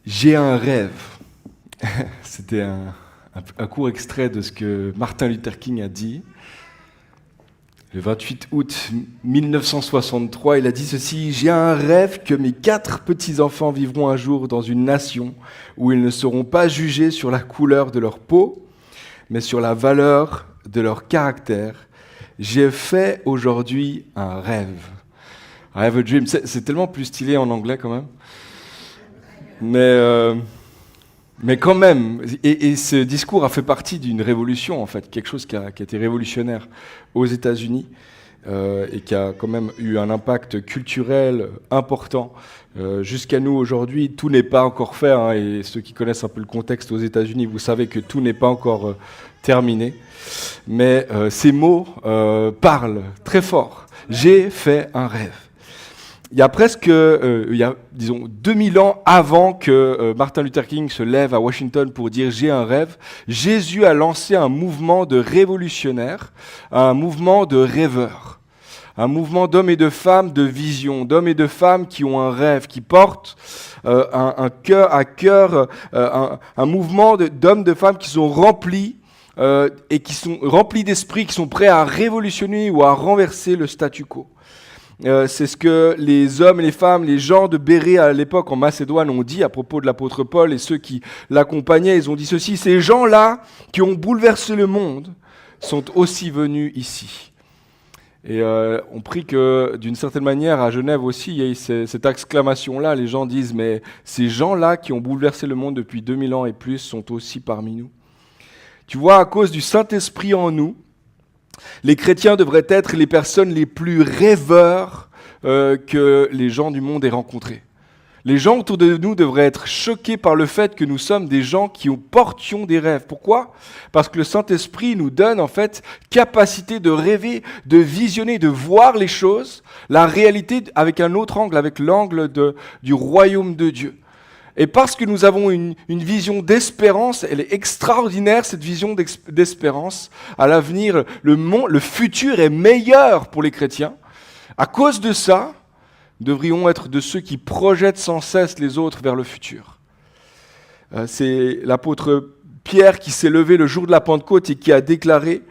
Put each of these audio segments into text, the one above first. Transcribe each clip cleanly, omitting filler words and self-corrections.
J'ai un rêve. C'était un court extrait de ce que Martin Luther King a dit. Le 28 août 1963, il a dit ceci: « J'ai un rêve que mes 4 petits-enfants vivront un jour dans une nation où ils ne seront pas jugés sur la couleur de leur peau, mais sur la valeur de leur caractère. J'ai fait aujourd'hui un rêve. » I have a dream. C'est tellement plus stylé en anglais quand même. Mais quand même, et ce discours a fait partie d'une révolution, en fait, quelque chose qui a été révolutionnaire aux États-Unis et qui a quand même eu un impact culturel important. Jusqu'à nous aujourd'hui, tout n'est pas encore fait, hein, et ceux qui connaissent un peu le contexte aux États-Unis, vous savez que tout n'est pas encore terminé. Mais ces mots parlent très fort. J'ai fait un rêve. Il y a presque, disons, 2000 ans avant que Martin Luther King se lève à Washington pour dire « j'ai un rêve », Jésus a lancé un mouvement de révolutionnaires, un mouvement de rêveurs, un mouvement d'hommes et de femmes de vision, d'hommes et de femmes qui ont un rêve, qui portent un cœur à cœur, un mouvement d'hommes, de femmes qui sont remplis et qui sont remplis d'esprit, qui sont prêts à révolutionner ou à renverser le statu quo. C'est ce que les hommes et les femmes, les gens de Bérée à l'époque en Macédoine ont dit à propos de l'apôtre Paul et ceux qui l'accompagnaient. Ils ont dit ceci: ces gens-là qui ont bouleversé le monde sont aussi venus ici. Et on prie que d'une certaine manière à Genève aussi, il y ait cette exclamation-là. Les gens disent: mais ces gens-là qui ont bouleversé le monde depuis 2000 ans et plus sont aussi parmi nous. Tu vois, à cause du Saint-Esprit en nous, les chrétiens devraient être les personnes les plus rêveurs que les gens du monde aient rencontrés. Les gens autour de nous devraient être choqués par le fait que nous sommes des gens qui portions des rêves. Pourquoi ? Parce que le Saint-Esprit nous donne en fait capacité de rêver, de visionner, de voir les choses, la réalité avec un autre angle, avec l'angle du royaume de Dieu. Et parce que nous avons une vision d'espérance, elle est extraordinaire, cette vision d'espérance. À l'avenir, le futur est meilleur pour les chrétiens. À cause de ça, nous devrions être de ceux qui projettent sans cesse les autres vers le futur. C'est l'apôtre Pierre qui s'est levé le jour de la Pentecôte et qui a déclaré,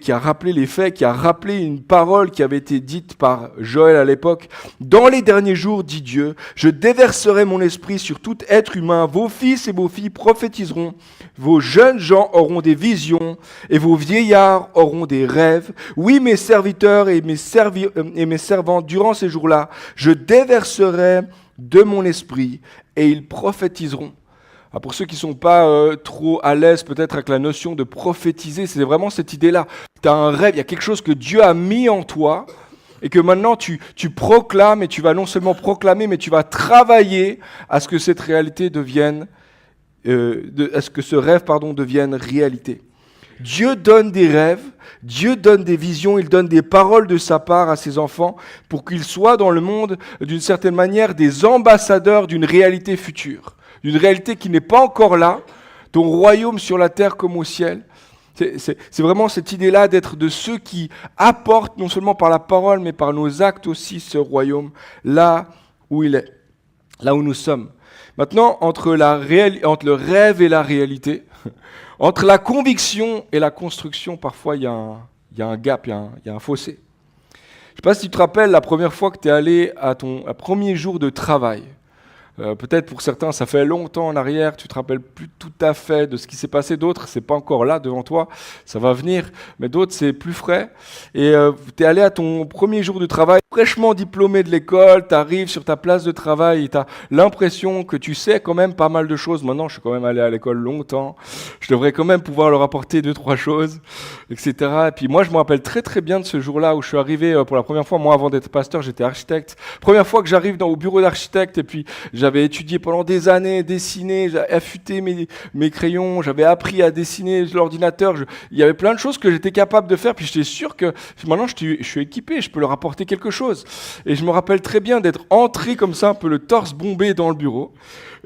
qui a rappelé les faits, qui a rappelé une parole qui avait été dite par Joël à l'époque. « Dans les derniers jours, dit Dieu, je déverserai mon esprit sur tout être humain. Vos fils et vos filles prophétiseront. Vos jeunes gens auront des visions et vos vieillards auront des rêves. Oui, mes serviteurs et mes servants, durant ces jours-là, je déverserai de mon esprit et ils prophétiseront. » Pour ceux qui ne sont pas trop à l'aise peut-être avec la notion de prophétiser, c'est vraiment cette idée-là. Tu as un rêve, il y a quelque chose que Dieu a mis en toi et que maintenant tu proclames, et tu vas non seulement proclamer, mais tu vas travailler à ce que cette réalité devienne, à ce que ce rêve devienne réalité. Dieu donne des rêves, Dieu donne des visions, il donne des paroles de sa part à ses enfants pour qu'ils soient dans le monde d'une certaine manière des ambassadeurs d'une réalité future. D'une réalité qui n'est pas encore là, ton royaume sur la terre comme au ciel. C'est vraiment cette idée-là d'être de ceux qui apportent non seulement par la parole, mais par nos actes aussi ce royaume, là où il est, là où nous sommes. Maintenant, entre le rêve et la réalité, entre la conviction et la construction, parfois il y a un gap, il y a un fossé. Je ne sais pas si tu te rappelles la première fois que tu es allé à ton premier jour de travail. Peut-être pour certains, ça fait longtemps en arrière, tu te rappelles plus tout à fait de ce qui s'est passé. D'autres, c'est pas encore là devant toi, ça va venir. Mais d'autres, c'est plus frais. Et tu es allé à ton premier jour de travail, fraîchement diplômé de l'école, tu arrives sur ta place de travail et tu as l'impression que tu sais quand même pas mal de choses. Maintenant, je suis quand même allé à l'école longtemps, je devrais quand même pouvoir leur apporter 2-3 choses, etc. Et puis moi, je me rappelle très très bien de ce jour-là où je suis arrivé pour la première fois. Moi, avant d'être pasteur, j'étais architecte. Première fois que j'arrive au bureau d'architecte, et puis j'avais étudié pendant des années, dessiné, j'ai affûté mes crayons, j'avais appris à dessiner l'ordinateur. Il y avait plein de choses que j'étais capable de faire, puis j'étais sûr que maintenant je suis équipé, je peux leur apporter quelque chose. Et je me rappelle très bien d'être entré comme ça, un peu le torse bombé dans le bureau,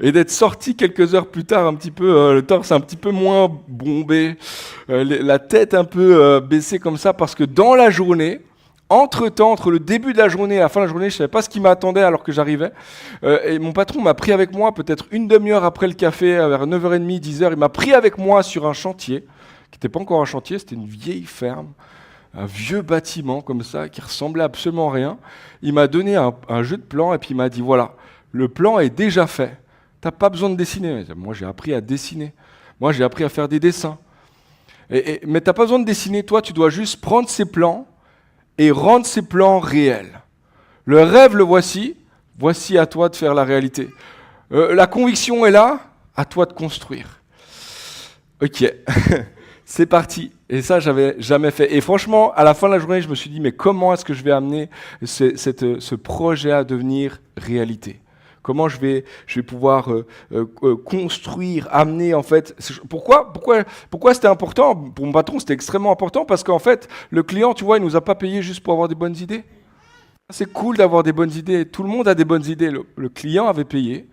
et d'être sorti quelques heures plus tard, un petit peu le torse un petit peu moins bombé, la tête un peu baissée comme ça, parce que dans la journée, Entre-temps, entre le début de la journée et la fin de la journée, je ne savais pas ce qui m'attendait alors que j'arrivais. Et mon patron m'a pris avec moi, peut-être une demi-heure après le café, vers 9h30, 10h. Il m'a pris avec moi sur un chantier, qui n'était pas encore un chantier, c'était une vieille ferme, un vieux bâtiment comme ça, qui ressemblait absolument à rien. Il m'a donné un jeu de plans et puis il m'a dit, voilà, le plan est déjà fait. Tu n'as pas besoin de dessiner. Moi, j'ai appris à dessiner. Moi, j'ai appris à faire des dessins. Mais tu n'as pas besoin de dessiner. Toi, tu dois juste prendre ces plans et rendre ces plans réels. Le rêve, le voici. Voici à toi de faire la réalité. La conviction est là. À toi de construire. Ok, c'est parti. Et ça, j'avais jamais fait. Et franchement, à la fin de la journée, je me suis dit, mais comment est-ce que je vais amener ce projet à devenir réalité ? Comment je vais pouvoir construire, amener en fait. Pourquoi c'était important ? Pour mon patron, c'était extrêmement important parce qu'en fait, le client, tu vois, il nous a pas payé juste pour avoir des bonnes idées. C'est cool d'avoir des bonnes idées. Tout le monde a des bonnes idées. Le client avait payé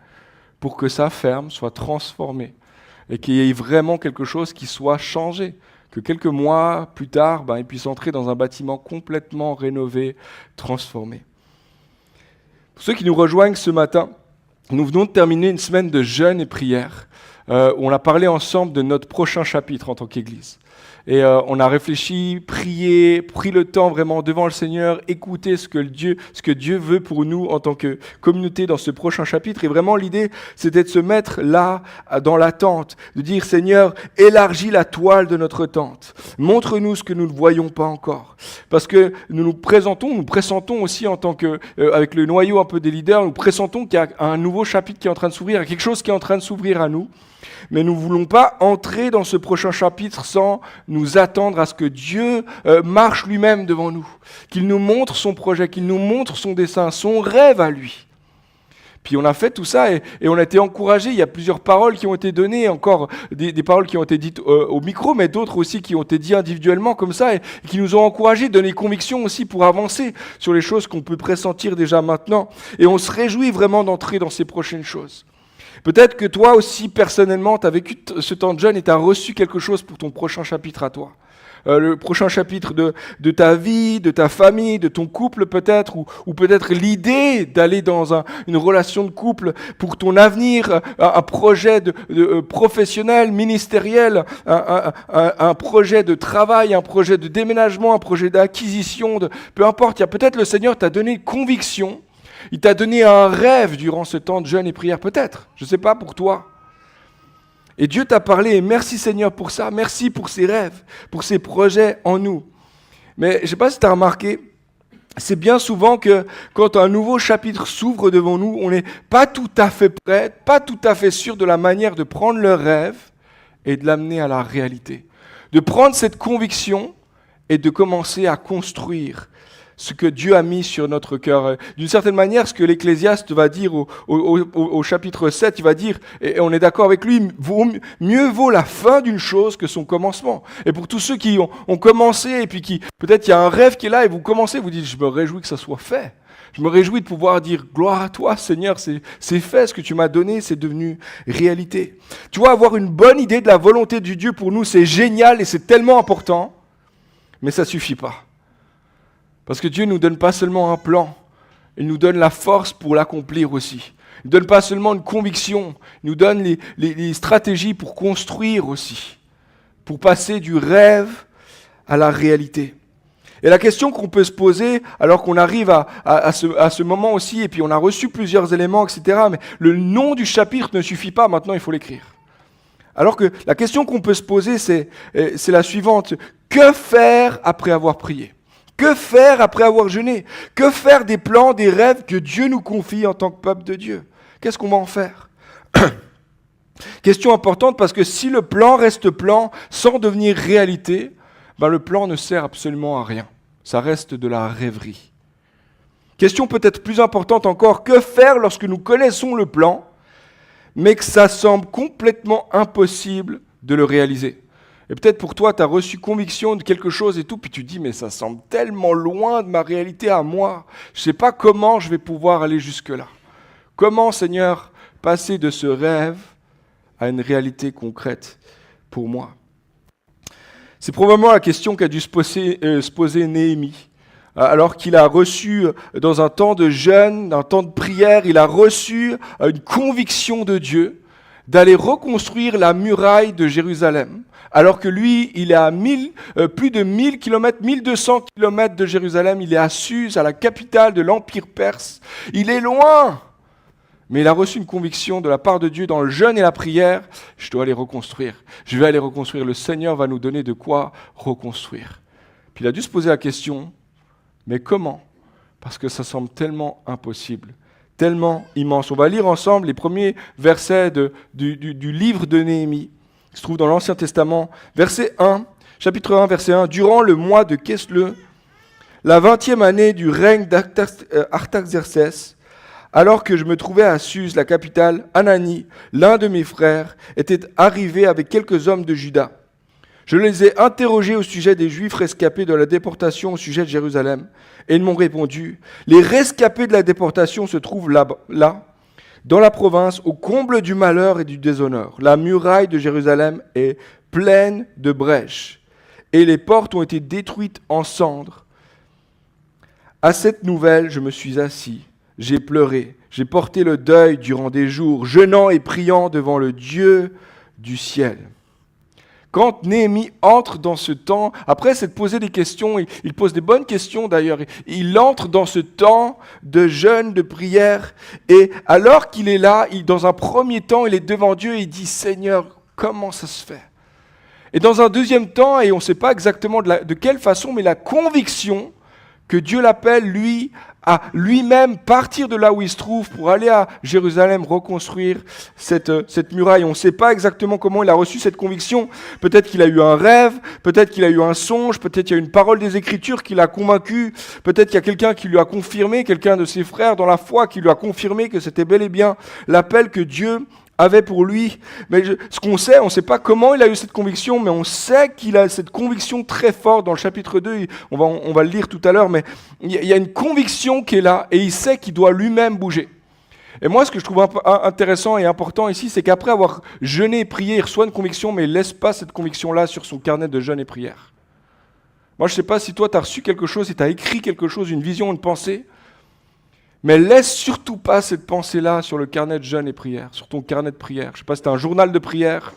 pour que sa ferme soit transformée et qu'il y ait vraiment quelque chose qui soit changé. Que quelques mois plus tard, il puisse entrer dans un bâtiment complètement rénové, transformé. Pour ceux qui nous rejoignent ce matin, nous venons de terminer une semaine de jeûne et prière où on a parlé ensemble de notre prochain chapitre en tant qu'Église. Et on a réfléchi, prié, pris le temps vraiment devant le Seigneur, écouter ce que Dieu veut pour nous en tant que communauté dans ce prochain chapitre. Et vraiment l'idée, c'était de se mettre là, dans la tente, de dire Seigneur, élargis la toile de notre tente. Montre-nous ce que nous ne voyons pas encore. Parce que nous pressentons aussi en tant que, avec le noyau un peu des leaders, nous pressentons qu'il y a un nouveau chapitre qui est en train de s'ouvrir, quelque chose qui est en train de s'ouvrir à nous. Mais nous ne voulons pas entrer dans ce prochain chapitre sans nous attendre à ce que Dieu marche lui-même devant nous, qu'il nous montre son projet, qu'il nous montre son dessein, son rêve à lui. Puis on a fait tout ça et on a été encouragés. Il y a plusieurs paroles qui ont été données, encore des paroles qui ont été dites au micro, mais d'autres aussi qui ont été dites individuellement comme ça et qui nous ont encouragés, donné conviction aussi pour avancer sur les choses qu'on peut pressentir déjà maintenant. Et on se réjouit vraiment d'entrer dans ces prochaines choses. Peut-être que toi aussi, personnellement, tu as vécu ce temps de jeûne et tu as reçu quelque chose pour ton prochain chapitre à toi. Le prochain chapitre de ta vie, de ta famille, de ton couple peut-être, ou peut-être l'idée d'aller dans une relation de couple pour ton avenir, un projet de professionnel, ministériel, un projet de travail, un projet de déménagement, un projet d'acquisition, peu importe. Il y a peut-être le Seigneur t'a donné une conviction. Il t'a donné un rêve durant ce temps de jeûne et prière, peut-être. Je ne sais pas pour toi. Et Dieu t'a parlé, et merci Seigneur pour ça. Merci pour ces rêves, pour ces projets en nous. Mais je ne sais pas si tu as remarqué, c'est bien souvent que quand un nouveau chapitre s'ouvre devant nous, on n'est pas tout à fait prêt, pas tout à fait sûr de la manière de prendre le rêve et de l'amener à la réalité. De prendre cette conviction et de commencer à construire ce que Dieu a mis sur notre cœur. D'une certaine manière, ce que l'Ecclésiaste va dire au chapitre 7, il va dire, et on est d'accord avec lui, mieux vaut la fin d'une chose que son commencement. Et pour tous ceux qui ont commencé, et puis qui, peut-être il y a un rêve qui est là, et vous commencez, vous dites, je me réjouis que ça soit fait. Je me réjouis de pouvoir dire, gloire à toi Seigneur, c'est fait, ce que tu m'as donné, c'est devenu réalité. Tu vois, avoir une bonne idée de la volonté de Dieu pour nous, c'est génial et c'est tellement important, mais ça ne suffit pas. Parce que Dieu ne nous donne pas seulement un plan, il nous donne la force pour l'accomplir aussi. Il ne donne pas seulement une conviction, il nous donne les stratégies pour construire aussi, pour passer du rêve à la réalité. Et la question qu'on peut se poser, alors qu'on arrive à ce moment aussi, et puis on a reçu plusieurs éléments, etc., mais le nom du chapitre ne suffit pas, maintenant il faut l'écrire. Alors que la question qu'on peut se poser, c'est la suivante. Que faire après avoir prié ? Que faire après avoir jeûné ? Que faire des plans, des rêves que Dieu nous confie en tant que peuple de Dieu ? Qu'est-ce qu'on va en faire ? Question importante parce que si le plan reste plan sans devenir réalité, le plan ne sert absolument à rien. Ça reste de la rêverie. Question peut-être plus importante encore, que faire lorsque nous connaissons le plan, mais que ça semble complètement impossible de le réaliser ? Et peut-être pour toi, tu as reçu conviction de quelque chose et tout, puis tu te dis, mais ça semble tellement loin de ma réalité à moi. Je ne sais pas comment je vais pouvoir aller jusque-là. Comment, Seigneur, passer de ce rêve à une réalité concrète pour moi ? C'est probablement la question qu'a dû se poser Néhémie alors qu'il a reçu dans un temps de jeûne, un temps de prière, il a reçu une conviction de Dieu d'aller reconstruire la muraille de Jérusalem. Alors que lui, il est à plus de 1000 km, 1200 km de Jérusalem, il est à Suse, à la capitale de l'Empire perse. Il est loin, mais il a reçu une conviction de la part de Dieu dans le jeûne et la prière. Je dois aller reconstruire. Je vais aller reconstruire. Le Seigneur va nous donner de quoi reconstruire. Puis il a dû se poser la question, mais comment ? Parce que ça semble tellement impossible, tellement immense. On va lire ensemble les premiers versets du livre de Néhémie, qui se trouve dans l'Ancien Testament. Verset 1, chapitre 1, verset 1. « Durant le mois de Kesle, la 20e année du règne d'Artaxerxès, alors que je me trouvais à Suse, la capitale, Anani, l'un de mes frères, était arrivé avec quelques hommes de Juda. Je les ai interrogés au sujet des Juifs rescapés de la déportation au sujet de Jérusalem, et ils m'ont répondu, « Les rescapés de la déportation se trouvent là, dans la province, au comble du malheur et du déshonneur. La muraille de Jérusalem est pleine de brèches, et les portes ont été détruites en cendres. À cette nouvelle, je me suis assis, j'ai pleuré, j'ai porté le deuil durant des jours, jeûnant et priant devant le Dieu du ciel. » Quand Néhémie entre dans ce temps, après s'être posé des questions, il pose des bonnes questions d'ailleurs, il entre dans ce temps de jeûne, de prière, et alors qu'il est là, dans un premier temps, il est devant Dieu et il dit « Seigneur, comment ça se fait ?» Et dans un deuxième temps, et on ne sait pas exactement de quelle façon, mais la conviction que Dieu l'appelle, lui, à lui-même partir de là où il se trouve pour aller à Jérusalem reconstruire cette muraille. On ne sait pas exactement comment il a reçu cette conviction. Peut-être qu'il a eu un rêve, peut-être qu'il a eu un songe, peut-être qu'il y a une parole des Écritures qui l'a convaincu, peut-être qu'il y a quelqu'un qui lui a confirmé, quelqu'un de ses frères dans la foi qui lui a confirmé que c'était bel et bien l'appel que Dieu avait pour lui. Mais ce qu'on sait, on ne sait pas comment il a eu cette conviction, mais on sait qu'il a cette conviction très forte dans le chapitre 2, on va le lire tout à l'heure, mais il y a une conviction qui est là, et il sait qu'il doit lui-même bouger. Et moi, ce que je trouve intéressant et important ici, c'est qu'après avoir jeûné et prié, il reçoit une conviction, mais il ne laisse pas cette conviction-là sur son carnet de jeûne et prière. Moi, je ne sais pas si toi, tu as reçu quelque chose, si tu as écrit quelque chose, une vision, une pensée, mais laisse surtout pas cette pensée-là sur le carnet de jeûne et prière, sur ton carnet de prière. Je ne sais pas si tu as un journal de prière.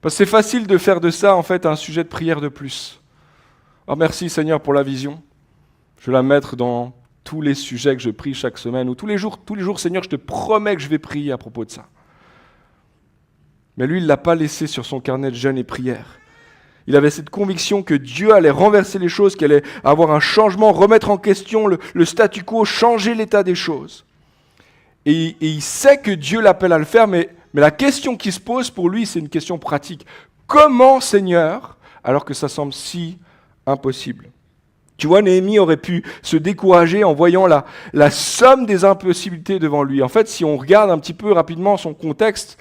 Parce que c'est facile de faire de ça, en fait, un sujet de prière de plus. Oh, merci Seigneur pour la vision. Je vais la mettre dans tous les sujets que je prie chaque semaine, ou tous les jours, Seigneur, je te promets que je vais prier à propos de ça. Mais lui, il ne l'a pas laissé sur son carnet de jeûne et prière. Il avait cette conviction que Dieu allait renverser les choses, qu'il allait avoir un changement, remettre en question le statu quo, changer l'état des choses. Et il sait que Dieu l'appelle à le faire, mais la question qui se pose pour lui, c'est une question pratique. Comment, Seigneur, alors que ça semble si impossible ? Tu vois, Néhémie aurait pu se décourager en voyant la somme des impossibilités devant lui. En fait, si on regarde un petit peu rapidement son contexte,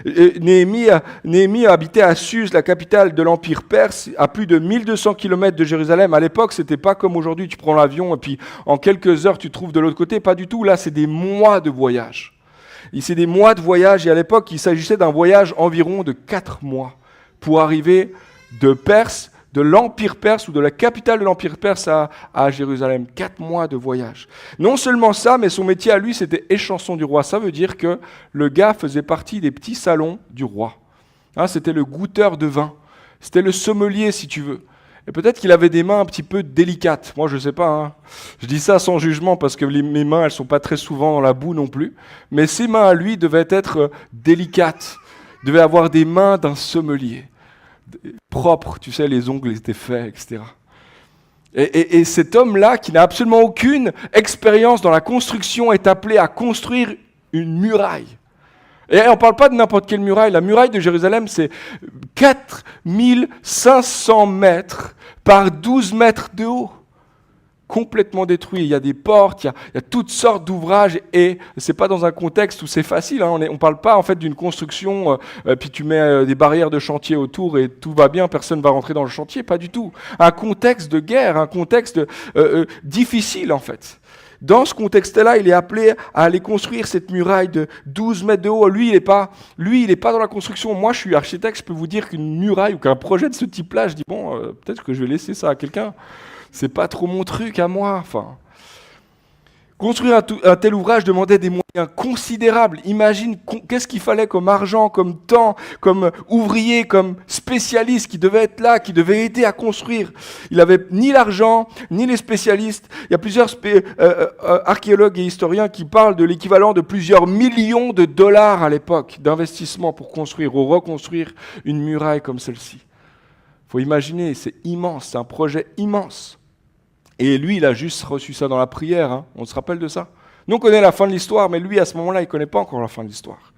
Néhémie habitait à Suse, la capitale de l'Empire perse, à plus de 1200 km de Jérusalem. À l'époque, c'était pas comme aujourd'hui, tu prends l'avion et puis en quelques heures, tu te trouves de l'autre côté. Pas du tout, là, c'est des mois de voyage. C'est des mois de voyage, et à l'époque, il s'agissait d'un voyage environ de 4 mois pour arriver de l'Empire perse ou de la capitale de l'Empire perse à Jérusalem. 4 mois de voyage. Non seulement ça, mais son métier à lui, c'était échanson du roi. Ça veut dire que le gars faisait partie des petits salons du roi. C'était le goûteur de vin. C'était le sommelier, si tu veux. Et peut-être qu'il avait des mains un petit peu délicates. Moi, je ne sais pas. Je dis ça sans jugement parce que mes mains, elles ne sont pas très souvent dans la boue non plus. Mais ses mains à lui devaient être délicates. Il devait avoir des mains d'un sommelier. Propre, tu sais, les ongles étaient faits, etc. Et cet homme-là, qui n'a absolument aucune expérience dans la construction, est appelé à construire une muraille. Et on ne parle pas de n'importe quelle muraille. La muraille de Jérusalem, c'est 4500 mètres par 12 mètres de haut. Complètement détruit. Il y a des portes, il y a toutes sortes d'ouvrages, et c'est pas dans un contexte où c'est facile. On parle pas en fait d'une construction, puis tu mets des barrières de chantier autour et tout va bien, personne va rentrer dans le chantier. Pas du tout. Un contexte de guerre, un contexte difficile en fait. Dans ce contexte-là, il est appelé à aller construire cette muraille de 12 mètres de haut. Lui, il est pas dans la construction. Moi, je suis architecte, je peux vous dire qu'une muraille ou qu'un projet de ce type-là, je dis peut-être que je vais laisser ça à quelqu'un. C'est pas trop mon truc à moi. Enfin, construire un tel ouvrage demandait des moyens considérables. Imagine qu'est-ce qu'il fallait comme argent, comme temps, comme ouvrier, comme spécialiste qui devait être là, qui devait aider à construire. Il n'avait ni l'argent, ni les spécialistes. Il y a plusieurs archéologues et historiens qui parlent de l'équivalent de plusieurs millions de dollars à l'époque d'investissement pour construire ou reconstruire une muraille comme celle-ci. Il faut imaginer, c'est immense, c'est un projet immense. Et lui, il a juste reçu ça dans la prière, hein. On se rappelle de ça? Nous, on connaît la fin de l'histoire, mais lui, à ce moment-là, il ne connaît pas encore la fin de l'histoire.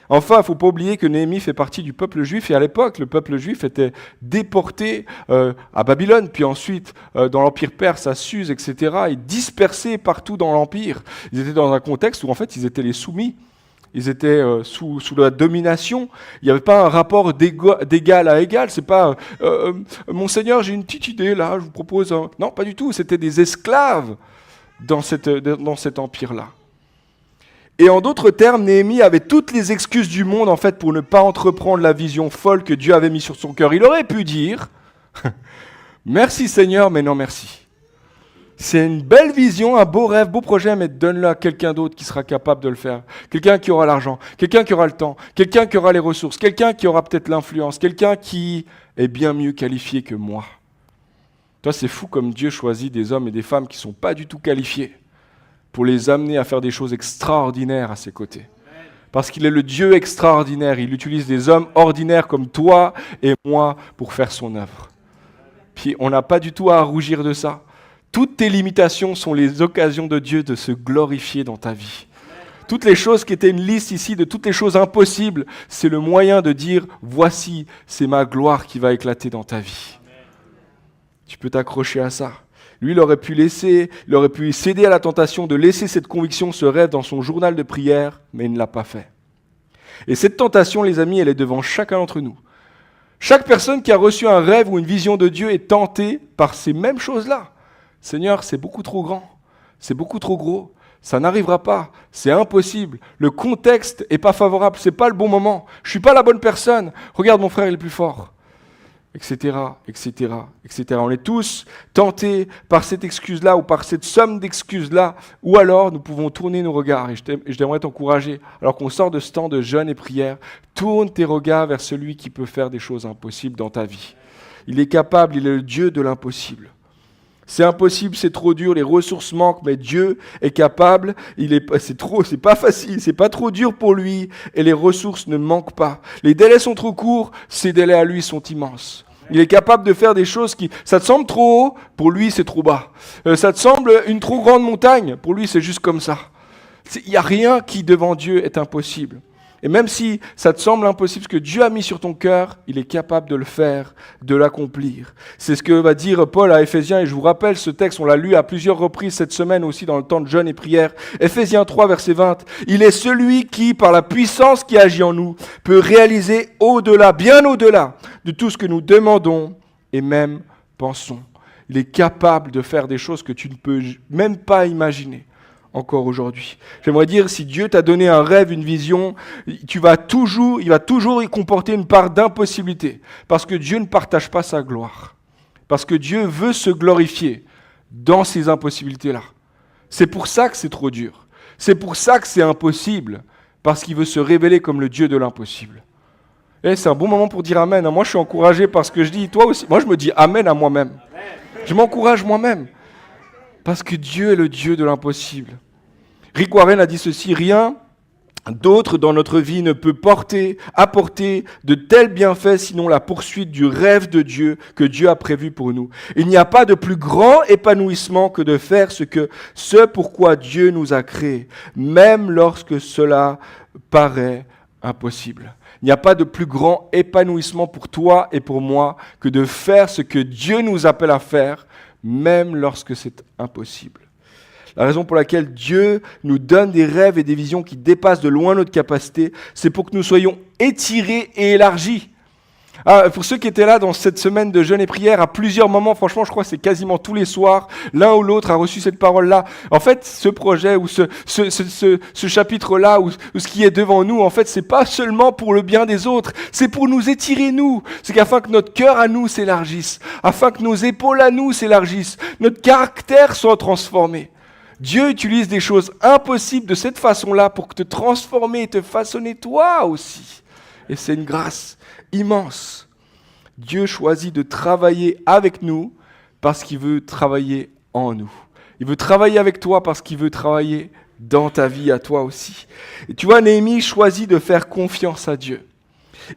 Enfin, il ne faut pas oublier que Néhémie fait partie du peuple juif, et à l'époque, le peuple juif était déporté à Babylone, puis ensuite dans l'Empire perse, à Suse, etc., et dispersé partout dans l'Empire. Ils étaient dans un contexte où, en fait, ils étaient les soumis. Ils étaient sous la domination. Il n'y avait pas un rapport d'égal à égal. C'est pas Monseigneur, j'ai une petite idée là, je vous propose. Non, pas du tout. C'était des esclaves dans cet empire-là. Et en d'autres termes, Néhémie avait toutes les excuses du monde en fait pour ne pas entreprendre la vision folle que Dieu avait mise sur son cœur. Il aurait pu dire merci Seigneur, mais non merci. C'est une belle vision, un beau rêve, beau projet, mais donne-le à quelqu'un d'autre qui sera capable de le faire. Quelqu'un qui aura l'argent, quelqu'un qui aura le temps, quelqu'un qui aura les ressources, quelqu'un qui aura peut-être l'influence, quelqu'un qui est bien mieux qualifié que moi. Toi, c'est fou comme Dieu choisit des hommes et des femmes qui ne sont pas du tout qualifiés pour les amener à faire des choses extraordinaires à ses côtés. Parce qu'il est le Dieu extraordinaire, il utilise des hommes ordinaires comme toi et moi pour faire son œuvre. Puis on n'a pas du tout à rougir de ça. Toutes tes limitations sont les occasions de Dieu de se glorifier dans ta vie. Toutes les choses qui étaient une liste ici de toutes les choses impossibles, c'est le moyen de dire « Voici, c'est ma gloire qui va éclater dans ta vie. » Tu peux t'accrocher à ça. Lui, il aurait pu céder à la tentation de laisser cette conviction, ce rêve dans son journal de prière, mais il ne l'a pas fait. Et cette tentation, les amis, elle est devant chacun d'entre nous. Chaque personne qui a reçu un rêve ou une vision de Dieu est tentée par ces mêmes choses-là. Seigneur, c'est beaucoup trop grand, c'est beaucoup trop gros, ça n'arrivera pas, c'est impossible, le contexte n'est pas favorable, c'est pas le bon moment, je ne suis pas la bonne personne, regarde mon frère il est plus fort, etc., etc., etc. On est tous tentés par cette excuse-là ou par cette somme d'excuses-là, ou alors nous pouvons tourner nos regards, et je t'aimerais t'encourager, alors qu'on sort de ce temps de jeûne et prière, tourne tes regards vers celui qui peut faire des choses impossibles dans ta vie. Il est capable, il est le Dieu de l'impossible. C'est impossible, c'est trop dur, les ressources manquent, mais Dieu est capable, c'est pas facile, c'est pas trop dur pour lui, et les ressources ne manquent pas. Les délais sont trop courts, ces délais à lui sont immenses. Il est capable de faire des choses ça te semble trop haut, pour lui c'est trop bas. Ça te semble une trop grande montagne, pour lui c'est juste comme ça. Il n'y a rien qui devant Dieu est impossible. Et même si ça te semble impossible, ce que Dieu a mis sur ton cœur, il est capable de le faire, de l'accomplir. C'est ce que va dire Paul à Éphésiens, et je vous rappelle ce texte, on l'a lu à plusieurs reprises cette semaine aussi dans le temps de jeûne et prière. Éphésiens 3, verset 20. Il est celui qui, par la puissance qui agit en nous, peut réaliser au-delà, bien au-delà de tout ce que nous demandons et même pensons. Il est capable de faire des choses que tu ne peux même pas imaginer. Encore aujourd'hui. J'aimerais dire, si Dieu t'a donné un rêve, une vision, il va toujours y comporter une part d'impossibilité. Parce que Dieu ne partage pas sa gloire. Parce que Dieu veut se glorifier dans ces impossibilités-là. C'est pour ça que c'est trop dur. C'est pour ça que c'est impossible. Parce qu'il veut se révéler comme le Dieu de l'impossible. Et c'est un bon moment pour dire Amen. Moi, je suis encouragé par ce que je dis. Toi aussi. Moi, je me dis Amen à moi-même. Je m'encourage moi-même. Parce que Dieu est le Dieu de l'impossible. Rick Warren a dit ceci, rien d'autre dans notre vie ne peut apporter de tels bienfaits sinon la poursuite du rêve de Dieu que Dieu a prévu pour nous. Il n'y a pas de plus grand épanouissement que de faire ce pourquoi Dieu nous a créés, même lorsque cela paraît impossible. Il n'y a pas de plus grand épanouissement pour toi et pour moi que de faire ce que Dieu nous appelle à faire, même lorsque c'est impossible. La raison pour laquelle Dieu nous donne des rêves et des visions qui dépassent de loin notre capacité, c'est pour que nous soyons étirés et élargis. Ah, pour ceux qui étaient là dans cette semaine de jeûne et prière, à plusieurs moments, franchement, je crois que c'est quasiment tous les soirs, l'un ou l'autre a reçu cette parole-là. En fait, ce projet ou ce chapitre-là, ou ce qui est devant nous, en fait, c'est pas seulement pour le bien des autres, c'est pour nous étirer nous. C'est qu'afin que notre cœur à nous s'élargisse, afin que nos épaules à nous s'élargissent, notre caractère soit transformé. Dieu utilise des choses impossibles de cette façon-là pour te transformer et te façonner toi aussi. Et c'est une grâce immense. Dieu choisit de travailler avec nous parce qu'il veut travailler en nous. Il veut travailler avec toi parce qu'il veut travailler dans ta vie à toi aussi. Et tu vois, Néhémie choisit de faire confiance à Dieu.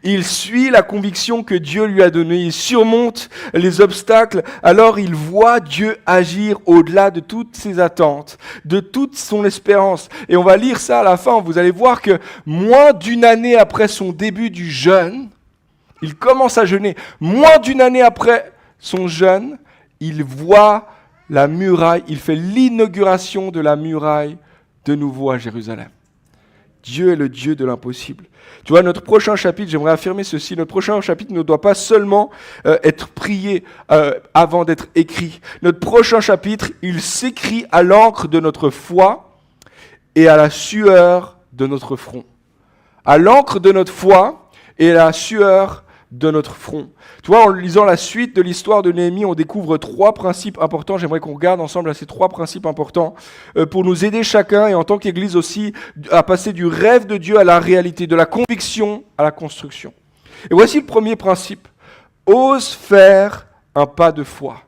Il suit la conviction que Dieu lui a donnée, il surmonte les obstacles, alors il voit Dieu agir au-delà de toutes ses attentes, de toute son espérance. Et on va lire ça à la fin, vous allez voir que moins d'une année après son début du jeûne, il commence à jeûner, moins d'une année après son jeûne, il voit la muraille, il fait l'inauguration de la muraille de nouveau à Jérusalem. Dieu est le Dieu de l'impossible. Tu vois, notre prochain chapitre, j'aimerais affirmer ceci, notre prochain chapitre ne doit pas seulement être prié avant d'être écrit. Notre prochain chapitre, il s'écrit à l'encre de notre foi et à la sueur de notre front. À l'encre de notre foi et à la sueur de notre front. Tu vois, en lisant la suite de l'histoire de Néhémie, on découvre 3 principes importants. J'aimerais qu'on regarde ensemble à ces 3 principes importants pour nous aider chacun et en tant qu'Église aussi à passer du rêve de Dieu à la réalité, de la conviction à la construction. Et voici le premier principe. Ose faire un pas de foi.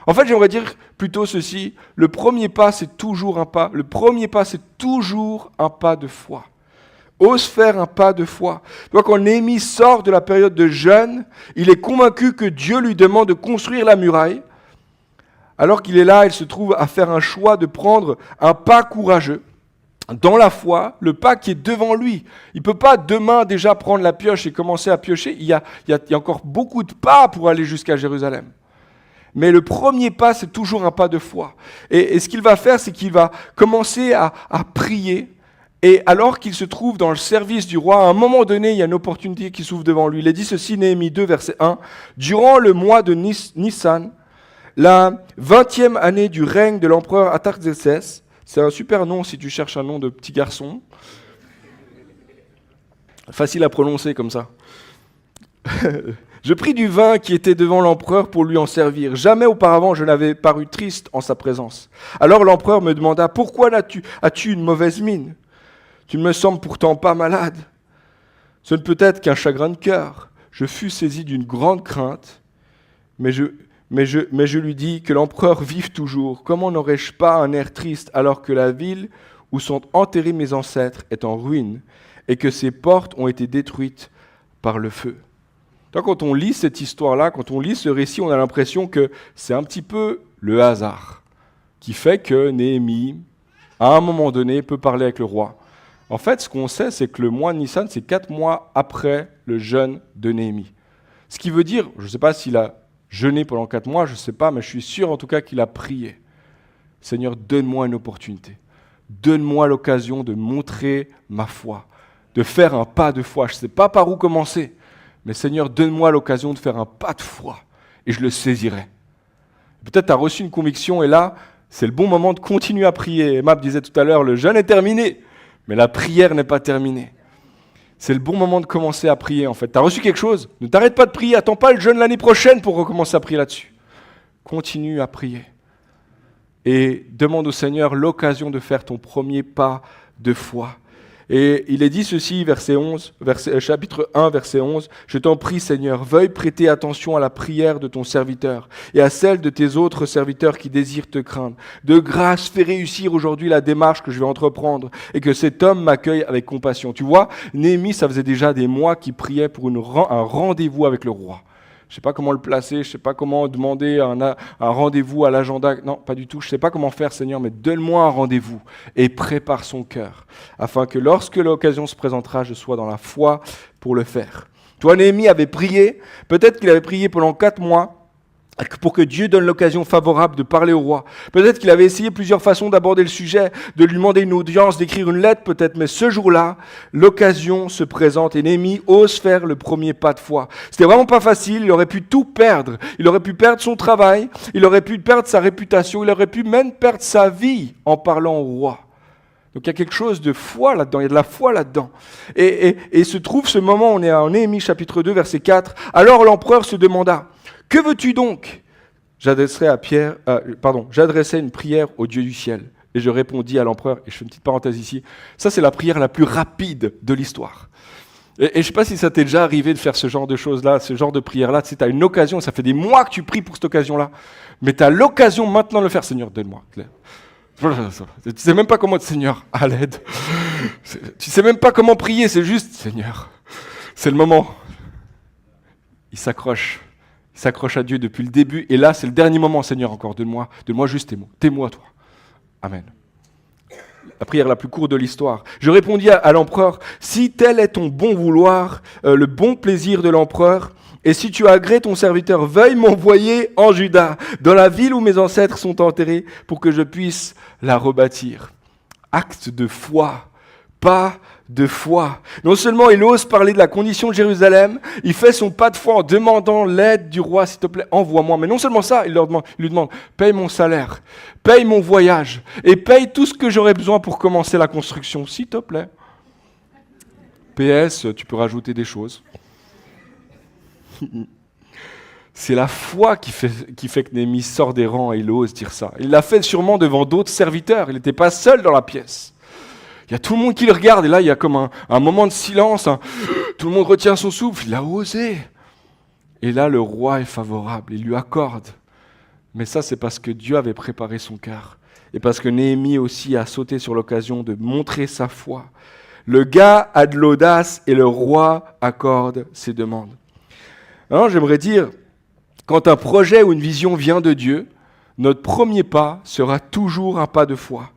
En fait, j'aimerais dire plutôt ceci. Le premier pas, c'est toujours un pas. Le premier pas, c'est toujours un pas de foi. Ose faire un pas de foi. Tu vois, quand Néhémie sort de la période de jeûne, il est convaincu que Dieu lui demande de construire la muraille. Alors qu'il est là, il se trouve à faire un choix de prendre un pas courageux. Dans la foi, le pas qui est devant lui. Il ne peut pas demain déjà prendre la pioche et commencer à piocher. Il y a encore beaucoup de pas pour aller jusqu'à Jérusalem. Mais le premier pas, c'est toujours un pas de foi. Et ce qu'il va faire, c'est qu'il va commencer à prier. Et alors qu'il se trouve dans le service du roi, à un moment donné, il y a une opportunité qui s'ouvre devant lui. Il est dit ceci, Néhémie 2, verset 1. « Durant le mois de Nissan, la 20e année du règne de l'empereur Artaxerxès, c'est un super nom si tu cherches un nom de petit garçon. Facile à prononcer comme ça. Je pris du vin qui était devant l'empereur pour lui en servir. Jamais auparavant je n'avais paru triste en sa présence. Alors l'empereur me demanda, pourquoi as-tu une mauvaise mine ? Tu ne me sembles pourtant pas malade. Ce ne peut être qu'un chagrin de cœur. Je fus saisi d'une grande crainte, mais je lui dis que l'empereur vive toujours. Comment n'aurais-je pas un air triste alors que la ville où sont enterrés mes ancêtres est en ruine et que ses portes ont été détruites par le feu. Donc, quand on lit cette histoire-là, quand on lit ce récit, on a l'impression que c'est un petit peu le hasard qui fait que Néhémie, à un moment donné, peut parler avec le roi. En fait, ce qu'on sait, c'est que le mois de Nissan, c'est 4 mois après le jeûne de Néhémie. Ce qui veut dire, je ne sais pas s'il a jeûné pendant 4 mois, je ne sais pas, mais je suis sûr en tout cas qu'il a prié. Seigneur, donne-moi une opportunité. Donne-moi l'occasion de montrer ma foi, de faire un pas de foi. Je ne sais pas par où commencer, mais Seigneur, donne-moi l'occasion de faire un pas de foi et je le saisirai. Peut-être tu as reçu une conviction et là, c'est le bon moment de continuer à prier. Emma disait tout à l'heure, le jeûne est terminé. Mais la prière n'est pas terminée. C'est le bon moment de commencer à prier en fait. Tu as reçu quelque chose ? Ne t'arrête pas de prier, attends pas le jeûne l'année prochaine pour recommencer à prier là-dessus. Continue à prier. Et demande au Seigneur l'occasion de faire ton premier pas de foi. Et il est dit ceci, chapitre 1, verset 11, « Je t'en prie, Seigneur, veuille prêter attention à la prière de ton serviteur et à celle de tes autres serviteurs qui désirent te craindre. De grâce, fais réussir aujourd'hui la démarche que je vais entreprendre et que cet homme m'accueille avec compassion. » Tu vois, Néhémie, ça faisait déjà des mois qu'il priait pour un rendez-vous avec le roi. Je ne sais pas comment le placer, je ne sais pas comment demander un rendez-vous à l'agenda. Non, pas du tout. Je ne sais pas comment faire, Seigneur, mais donne-moi un rendez-vous et prépare son cœur, afin que lorsque l'occasion se présentera, je sois dans la foi pour le faire. Toi, Néhémie avait prié, peut-être qu'il avait prié pendant 4 mois, pour que Dieu donne l'occasion favorable de parler au roi. Peut-être qu'il avait essayé plusieurs façons d'aborder le sujet, de lui demander une audience, d'écrire une lettre peut-être, mais ce jour-là, l'occasion se présente et Néhémie ose faire le premier pas de foi. C'était vraiment pas facile, il aurait pu tout perdre. Il aurait pu perdre son travail, il aurait pu perdre sa réputation, il aurait pu même perdre sa vie en parlant au roi. Donc il y a quelque chose de foi là-dedans, il y a de la foi là-dedans. Et se trouve ce moment, on est en Néhémie chapitre 2, verset 4. Alors l'empereur se demanda, « Que veux-tu donc ?» J'adressai une prière au Dieu du ciel. Et je répondis à l'empereur, et je fais une petite parenthèse ici, ça c'est la prière la plus rapide de l'histoire. Et je ne sais pas si ça t'est déjà arrivé de faire ce genre de choses-là, ce genre de prière-là. Tu sais, as une occasion, ça fait des mois que tu pries pour cette occasion-là, mais tu as l'occasion maintenant de le faire. Seigneur, donne-moi. Tu ne sais même pas comment dire, Seigneur, à l'aide. Tu ne sais même pas comment prier, c'est juste, Seigneur, c'est le moment. Il s'accroche à Dieu depuis le début, et là, c'est le dernier moment, Seigneur, encore, donne-moi juste tes mots à toi. Amen. La prière la plus courte de l'histoire. Je répondis à l'empereur, si tel est ton bon vouloir, le bon plaisir de l'empereur, et si tu agrées ton serviteur, veuille m'envoyer en Juda, dans la ville où mes ancêtres sont enterrés, pour que je puisse la rebâtir. Acte de foi, pas de foi. Non seulement il ose parler de la condition de Jérusalem, il fait son pas de foi en demandant l'aide du roi, s'il te plaît, envoie-moi. Mais non seulement ça, il lui demande, paye mon salaire, paye mon voyage, et paye tout ce que j'aurais besoin pour commencer la construction, s'il te plaît. PS, tu peux rajouter des choses. C'est la foi qui fait que Néhémie sort des rangs et il ose dire ça. Il l'a fait sûrement devant d'autres serviteurs, il n'était pas seul dans la pièce. Il y a tout le monde qui le regarde, et là, il y a comme un moment de silence. Tout le monde retient son souffle, il a osé. Et là, le roi est favorable, il lui accorde. Mais ça, c'est parce que Dieu avait préparé son cœur. Et parce que Néhémie aussi a sauté sur l'occasion de montrer sa foi. Le gars a de l'audace et le roi accorde ses demandes. Alors, j'aimerais dire, quand un projet ou une vision vient de Dieu, notre premier pas sera toujours un pas de foi.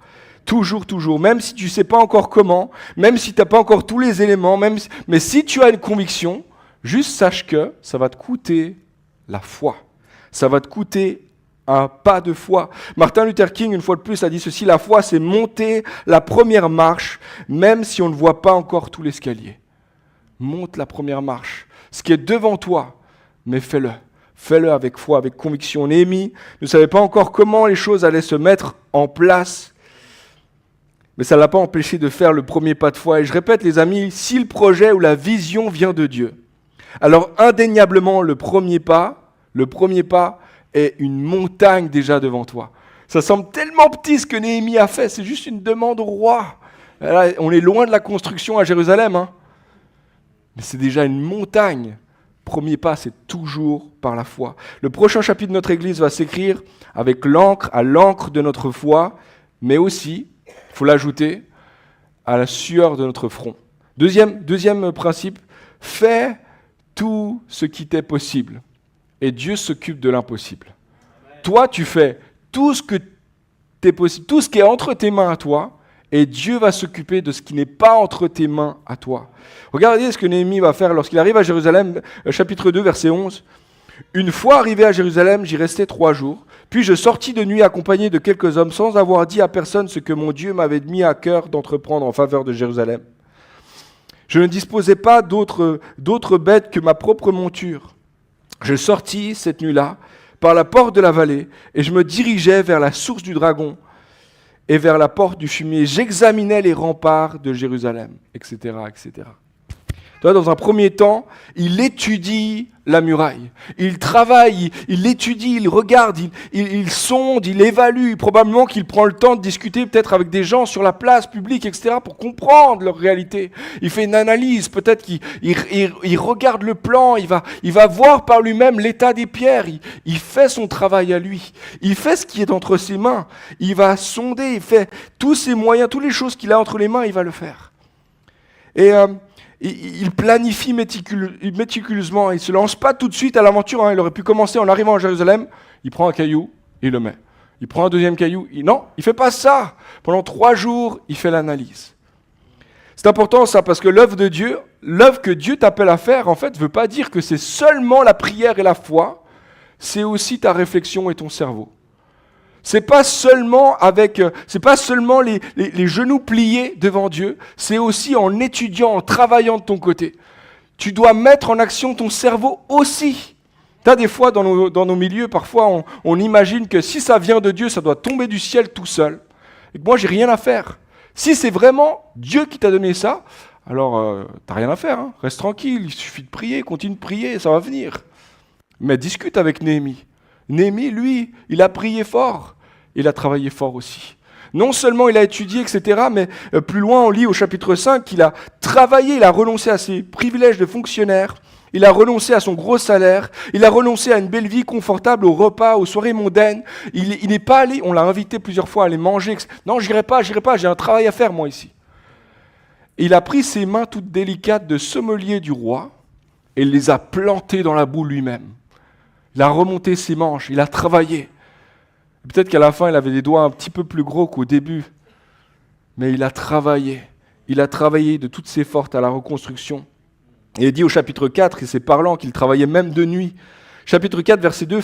Toujours, toujours, même si tu ne sais pas encore comment, même si tu n'as pas encore tous les éléments, mais si tu as une conviction, juste sache que ça va te coûter la foi. Ça va te coûter un pas de foi. Martin Luther King, une fois de plus, a dit ceci, la foi, c'est monter la première marche, même si on ne voit pas encore tout l'escalier. Monte la première marche. Ce qui est devant toi, mais fais-le. Fais-le avec foi, avec conviction. Néhémie ne savait pas encore comment les choses allaient se mettre en place, mais ça ne l'a pas empêché de faire le premier pas de foi. Et je répète, les amis, si le projet ou la vision vient de Dieu, alors indéniablement, le premier pas est une montagne déjà devant toi. Ça semble tellement petit ce que Néhémie a fait, c'est juste une demande au roi. Là, on est loin de la construction à Jérusalem, mais c'est déjà une montagne. Premier pas, c'est toujours par la foi. Le prochain chapitre de notre Église va s'écrire avec l'encre, à l'encre de notre foi, mais aussi, il faut l'ajouter, à la sueur de notre front. Deuxième principe, fais tout ce qui t'est possible. Et Dieu s'occupe de l'impossible. Amen. Toi, tu fais tout ce que t'es possible, tout ce qui est entre tes mains à toi, et Dieu va s'occuper de ce qui n'est pas entre tes mains à toi. Regardez ce que Néhémie va faire lorsqu'il arrive à Jérusalem, chapitre 2, verset 11. « Une fois arrivé à Jérusalem, j'y restai 3 jours. Puis je sortis de nuit accompagné de quelques hommes sans avoir dit à personne ce que mon Dieu m'avait mis à cœur d'entreprendre en faveur de Jérusalem. Je ne disposais pas d'autres bêtes que ma propre monture. Je sortis cette nuit-là par la porte de la vallée et je me dirigeais vers la source du dragon et vers la porte du fumier. J'examinais les remparts de Jérusalem, etc., etc. » Dans un premier temps, il étudie la muraille. Il travaille, il étudie, il regarde, il sonde, il évalue. Probablement qu'il prend le temps de discuter peut-être avec des gens sur la place publique, etc., pour comprendre leur réalité. Il fait une analyse, peut-être qu'il regarde le plan, il va voir par lui-même l'état des pierres. Il fait son travail à lui. Il fait ce qui est entre ses mains. Il va sonder, il fait tous ses moyens, toutes les choses qu'il a entre les mains, il va le faire. Et il planifie méticuleusement, il ne se lance pas tout de suite à l'aventure. Il aurait pu commencer en arrivant à Jérusalem, il prend un caillou, il le met. Il prend un deuxième caillou, non, il ne fait pas ça. Pendant 3 jours, il fait l'analyse. C'est important ça, parce que l'œuvre de Dieu, l'œuvre que Dieu t'appelle à faire, en fait, ne veut pas dire que c'est seulement la prière et la foi, c'est aussi ta réflexion et ton cerveau. C'est pas seulement les genoux pliés devant Dieu, c'est aussi en étudiant, en travaillant de ton côté. Tu dois mettre en action ton cerveau aussi. T'as des fois dans nos milieux, parfois on imagine que si ça vient de Dieu, ça doit tomber du ciel tout seul. Et que moi j'ai rien à faire. Si c'est vraiment Dieu qui t'a donné ça, alors t'as rien à faire. Hein. Reste tranquille, il suffit de prier, continue de prier, ça va venir. Mais discute avec Néhémie. Néhémie, lui, il a prié fort. Il a travaillé fort aussi. Non seulement il a étudié, etc., mais plus loin, on lit au chapitre 5 qu'il a travaillé, il a renoncé à ses privilèges de fonctionnaire, il a renoncé à son gros salaire, il a renoncé à une belle vie confortable, aux repas, aux soirées mondaines. Il n'est pas allé, on l'a invité plusieurs fois à aller manger. Non, j'irai pas, j'ai un travail à faire moi ici. Et il a pris ses mains toutes délicates de sommelier du roi et il les a plantées dans la boue lui-même. Il a remonté ses manches, il a travaillé. Peut-être qu'à la fin, il avait des doigts un petit peu plus gros qu'au début. Mais il a travaillé. Il a travaillé de toutes ses forces à la reconstruction. Et il dit au chapitre 4, et c'est parlant qu'il travaillait même de nuit. Chapitre 4, verset 2,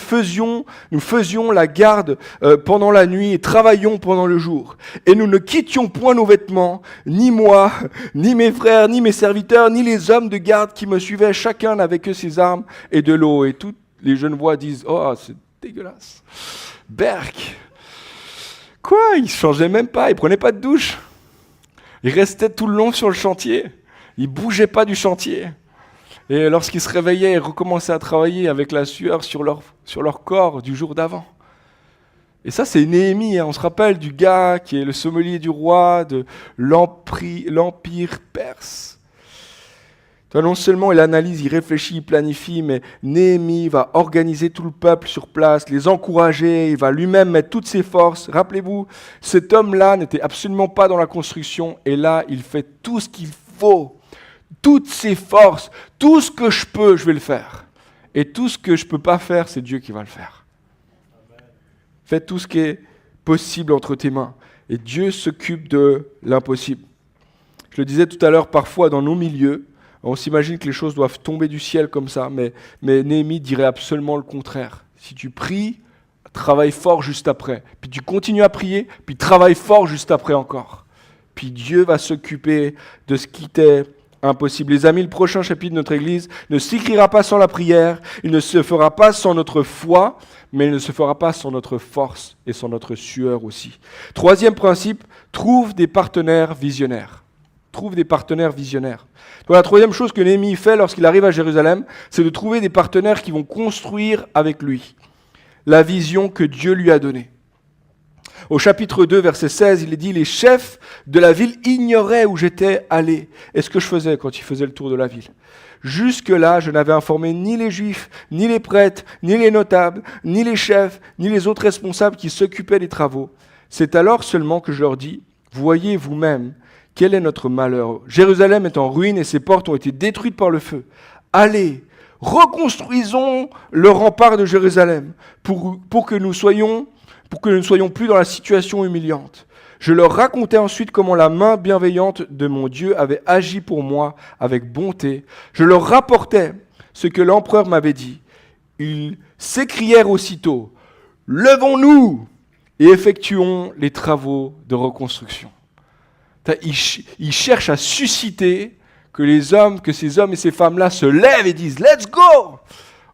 nous faisions la garde pendant la nuit et travaillions pendant le jour. Et nous ne quittions point nos vêtements, ni moi, ni mes frères, ni mes serviteurs, ni les hommes de garde qui me suivaient, chacun avec eux ses armes et de l'eau. Et toutes les jeunes voix disent, oh, c'est dégueulasse. Berk, quoi, il ne changeait même pas, il ne prenait pas de douche. Il restait tout le long sur le chantier. Il ne bougeait pas du chantier. Et lorsqu'il se réveillait, il recommençait à travailler avec la sueur sur leur corps du jour d'avant. Et ça, c'est Néhémie. Hein. On se rappelle du gars qui est le sommelier du roi de l'Empire perse. Toi, non seulement il analyse, il réfléchit, il planifie, mais Néhémie va organiser tout le peuple sur place, les encourager, il va lui-même mettre toutes ses forces. Rappelez-vous, cet homme-là n'était absolument pas dans la construction, et là, il fait tout ce qu'il faut, toutes ses forces, tout ce que je peux, je vais le faire. Et tout ce que je ne peux pas faire, c'est Dieu qui va le faire. Amen. Fais tout ce qui est possible entre tes mains, et Dieu s'occupe de l'impossible. Je le disais tout à l'heure, parfois dans nos milieux, on s'imagine que les choses doivent tomber du ciel comme ça, mais Néhémie dirait absolument le contraire. Si tu pries, travaille fort juste après. Puis tu continues à prier, puis travaille fort juste après encore. Puis Dieu va s'occuper de ce qui t'est impossible. Les amis, le prochain chapitre de notre Église ne s'écrira pas sans la prière, il ne se fera pas sans notre foi, mais il ne se fera pas sans notre force et sans notre sueur aussi. Troisième principe, trouve des partenaires visionnaires. Trouve des partenaires visionnaires. Donc, la troisième chose que Néhémie fait lorsqu'il arrive à Jérusalem, c'est de trouver des partenaires qui vont construire avec lui la vision que Dieu lui a donnée. Au chapitre 2, verset 16, il est dit « Les chefs de la ville ignoraient où j'étais allé et ce que je faisais quand ils faisaient le tour de la ville. Jusque-là, je n'avais informé ni les Juifs, ni les prêtres, ni les notables, ni les chefs, ni les autres responsables qui s'occupaient des travaux. C'est alors seulement que je leur dis « Voyez vous-même, quel est notre malheur? Jérusalem est en ruine et ses portes ont été détruites par le feu. Allez, reconstruisons le rempart de Jérusalem pour que nous ne soyons plus dans la situation humiliante. Je leur racontais ensuite comment la main bienveillante de mon Dieu avait agi pour moi avec bonté. Je leur rapportais ce que l'empereur m'avait dit. Ils s'écrièrent aussitôt « Levons-nous et effectuons les travaux de reconstruction. » Ils cherchent à susciter que ces hommes et ces femmes-là se lèvent et disent « Let's go !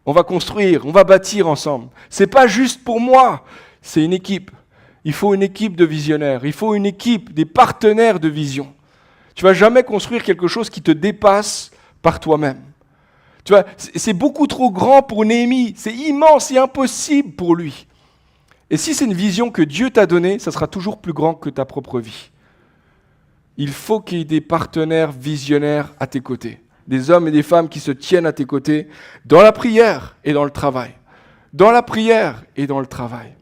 On va construire, on va bâtir ensemble. C'est pas juste pour moi, c'est une équipe. Il faut une équipe de visionnaires, il faut une équipe, des partenaires de vision. Tu vas jamais construire quelque chose qui te dépasse par toi-même. Tu vois, c'est beaucoup trop grand pour Néhémie, c'est immense, c'est impossible pour lui. Et si c'est une vision que Dieu t'a donnée, ça sera toujours plus grand que ta propre vie. Il faut qu'il y ait des partenaires visionnaires à tes côtés. Des hommes et des femmes qui se tiennent à tes côtés dans la prière et dans le travail. Dans la prière et dans le travail.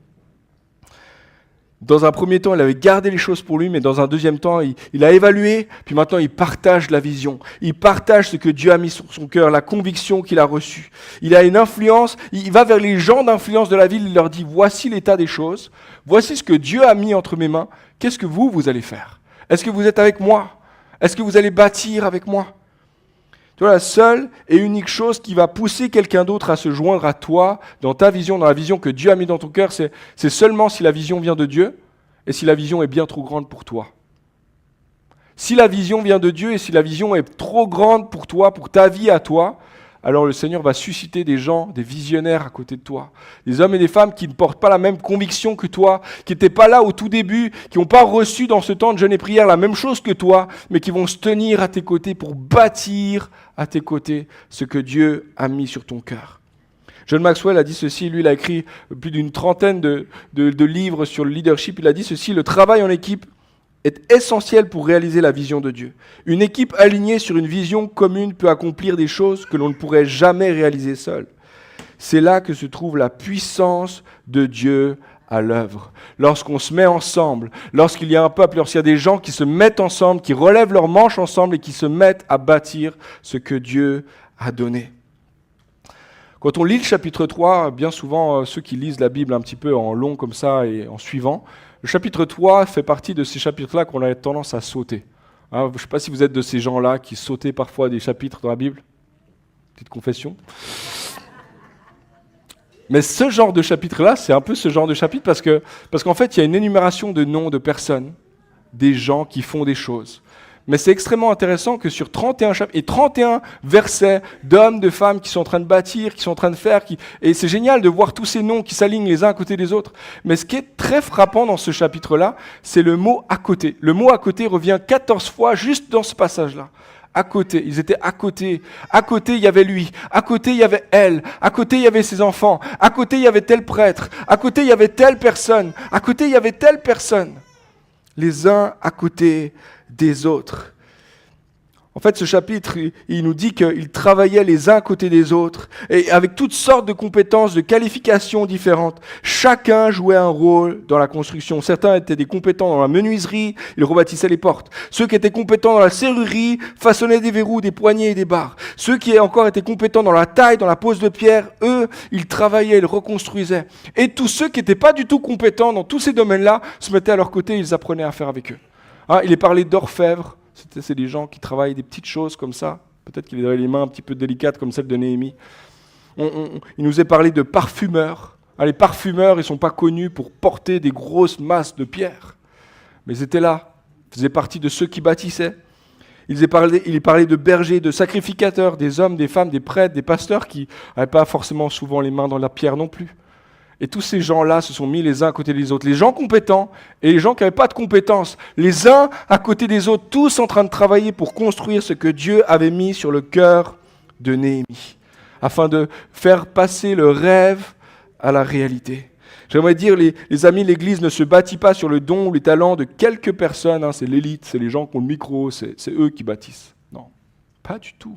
Dans un premier temps, il avait gardé les choses pour lui, mais dans un deuxième temps, il a évalué, puis maintenant il partage la vision. Il partage ce que Dieu a mis sur son cœur, la conviction qu'il a reçue. Il a une influence, il va vers les gens d'influence de la ville, il leur dit, voici l'état des choses, voici ce que Dieu a mis entre mes mains, qu'est-ce que vous allez faire ? Est-ce que vous êtes avec moi ? Est-ce que vous allez bâtir avec moi ? Tu vois, la seule et unique chose qui va pousser quelqu'un d'autre à se joindre à toi, dans ta vision, dans la vision que Dieu a mis dans ton cœur, c'est seulement si la vision vient de Dieu et si la vision est bien trop grande pour toi. Si la vision vient de Dieu et si la vision est trop grande pour toi, pour ta vie à toi, alors le Seigneur va susciter des gens, des visionnaires à côté de toi. Des hommes et des femmes qui ne portent pas la même conviction que toi, qui n'étaient pas là au tout début, qui n'ont pas reçu dans ce temps de jeûne et prière la même chose que toi, mais qui vont se tenir à tes côtés pour bâtir à tes côtés ce que Dieu a mis sur ton cœur. John Maxwell a dit ceci, lui il a écrit plus d'une trentaine de livres sur le leadership, il a dit ceci: le travail en équipe est essentiel pour réaliser la vision de Dieu. Une équipe alignée sur une vision commune peut accomplir des choses que l'on ne pourrait jamais réaliser seul. C'est là que se trouve la puissance de Dieu à l'œuvre. Lorsqu'on se met ensemble, lorsqu'il y a un peuple, lorsqu'il y a des gens qui se mettent ensemble, qui relèvent leurs manches ensemble et qui se mettent à bâtir ce que Dieu a donné. Quand on lit le chapitre 3, bien souvent, ceux qui lisent la Bible un petit peu en long comme ça et en suivant, le chapitre 3 fait partie de ces chapitres-là qu'on a tendance à sauter. Hein, je ne sais pas si vous êtes de ces gens-là qui sautaient parfois des chapitres dans la Bible. Petite confession. Mais ce genre de chapitre-là, c'est un peu ce genre de chapitre parce qu'en fait, il y a une énumération de noms de personnes, des gens qui font des choses. Mais c'est extrêmement intéressant que sur 31 chapitres et 31 versets d'hommes, de femmes qui sont en train de bâtir, qui sont en train de faire, et c'est génial de voir tous ces noms qui s'alignent les uns à côté des autres. Mais ce qui est très frappant dans ce chapitre-là, c'est le mot « à côté ». Le mot « à côté » revient 14 fois juste dans ce passage-là. À côté, ils étaient à côté. À côté, il y avait lui. À côté, il y avait elle. À côté, il y avait ses enfants. À côté, il y avait tel prêtre. À côté, il y avait telle personne. À côté, il y avait telle personne. Les uns à côté des autres. En fait, ce chapitre, il nous dit qu'ils travaillaient les uns à côté des autres, et avec toutes sortes de compétences, de qualifications différentes. Chacun jouait un rôle dans la construction. Certains étaient des compétents dans la menuiserie, ils rebâtissaient les portes. Ceux qui étaient compétents dans la serrurerie façonnaient des verrous, des poignées et des barres. Ceux qui encore étaient compétents dans la taille, dans la pose de pierre, eux, ils travaillaient, ils reconstruisaient. Et tous ceux qui n'étaient pas du tout compétents dans tous ces domaines-là se mettaient à leur côté et ils apprenaient à faire avec eux. Hein, il est parlé d'orfèvres. C'est des gens qui travaillent des petites choses comme ça. Peut-être qu'ils avaient les mains un petit peu délicates comme celle de Néhémie. Il nous est parlé de parfumeurs. Les parfumeurs, ils ne sont pas connus pour porter des grosses masses de pierre. Mais ils étaient là. Ils faisaient partie de ceux qui bâtissaient. Il est parlé de bergers, de sacrificateurs, des hommes, des femmes, des prêtres, des pasteurs qui n'avaient pas forcément souvent les mains dans la pierre non plus. Et tous ces gens-là se sont mis les uns à côté des autres. Les gens compétents et les gens qui n'avaient pas de compétences. Les uns à côté des autres, tous en train de travailler pour construire ce que Dieu avait mis sur le cœur de Néhémie, afin de faire passer le rêve à la réalité. J'aimerais dire, les amis, l'Église ne se bâtit pas sur le don ou les talents de quelques personnes. Hein, c'est l'élite, c'est les gens qui ont le micro, c'est eux qui bâtissent. Non, pas du tout.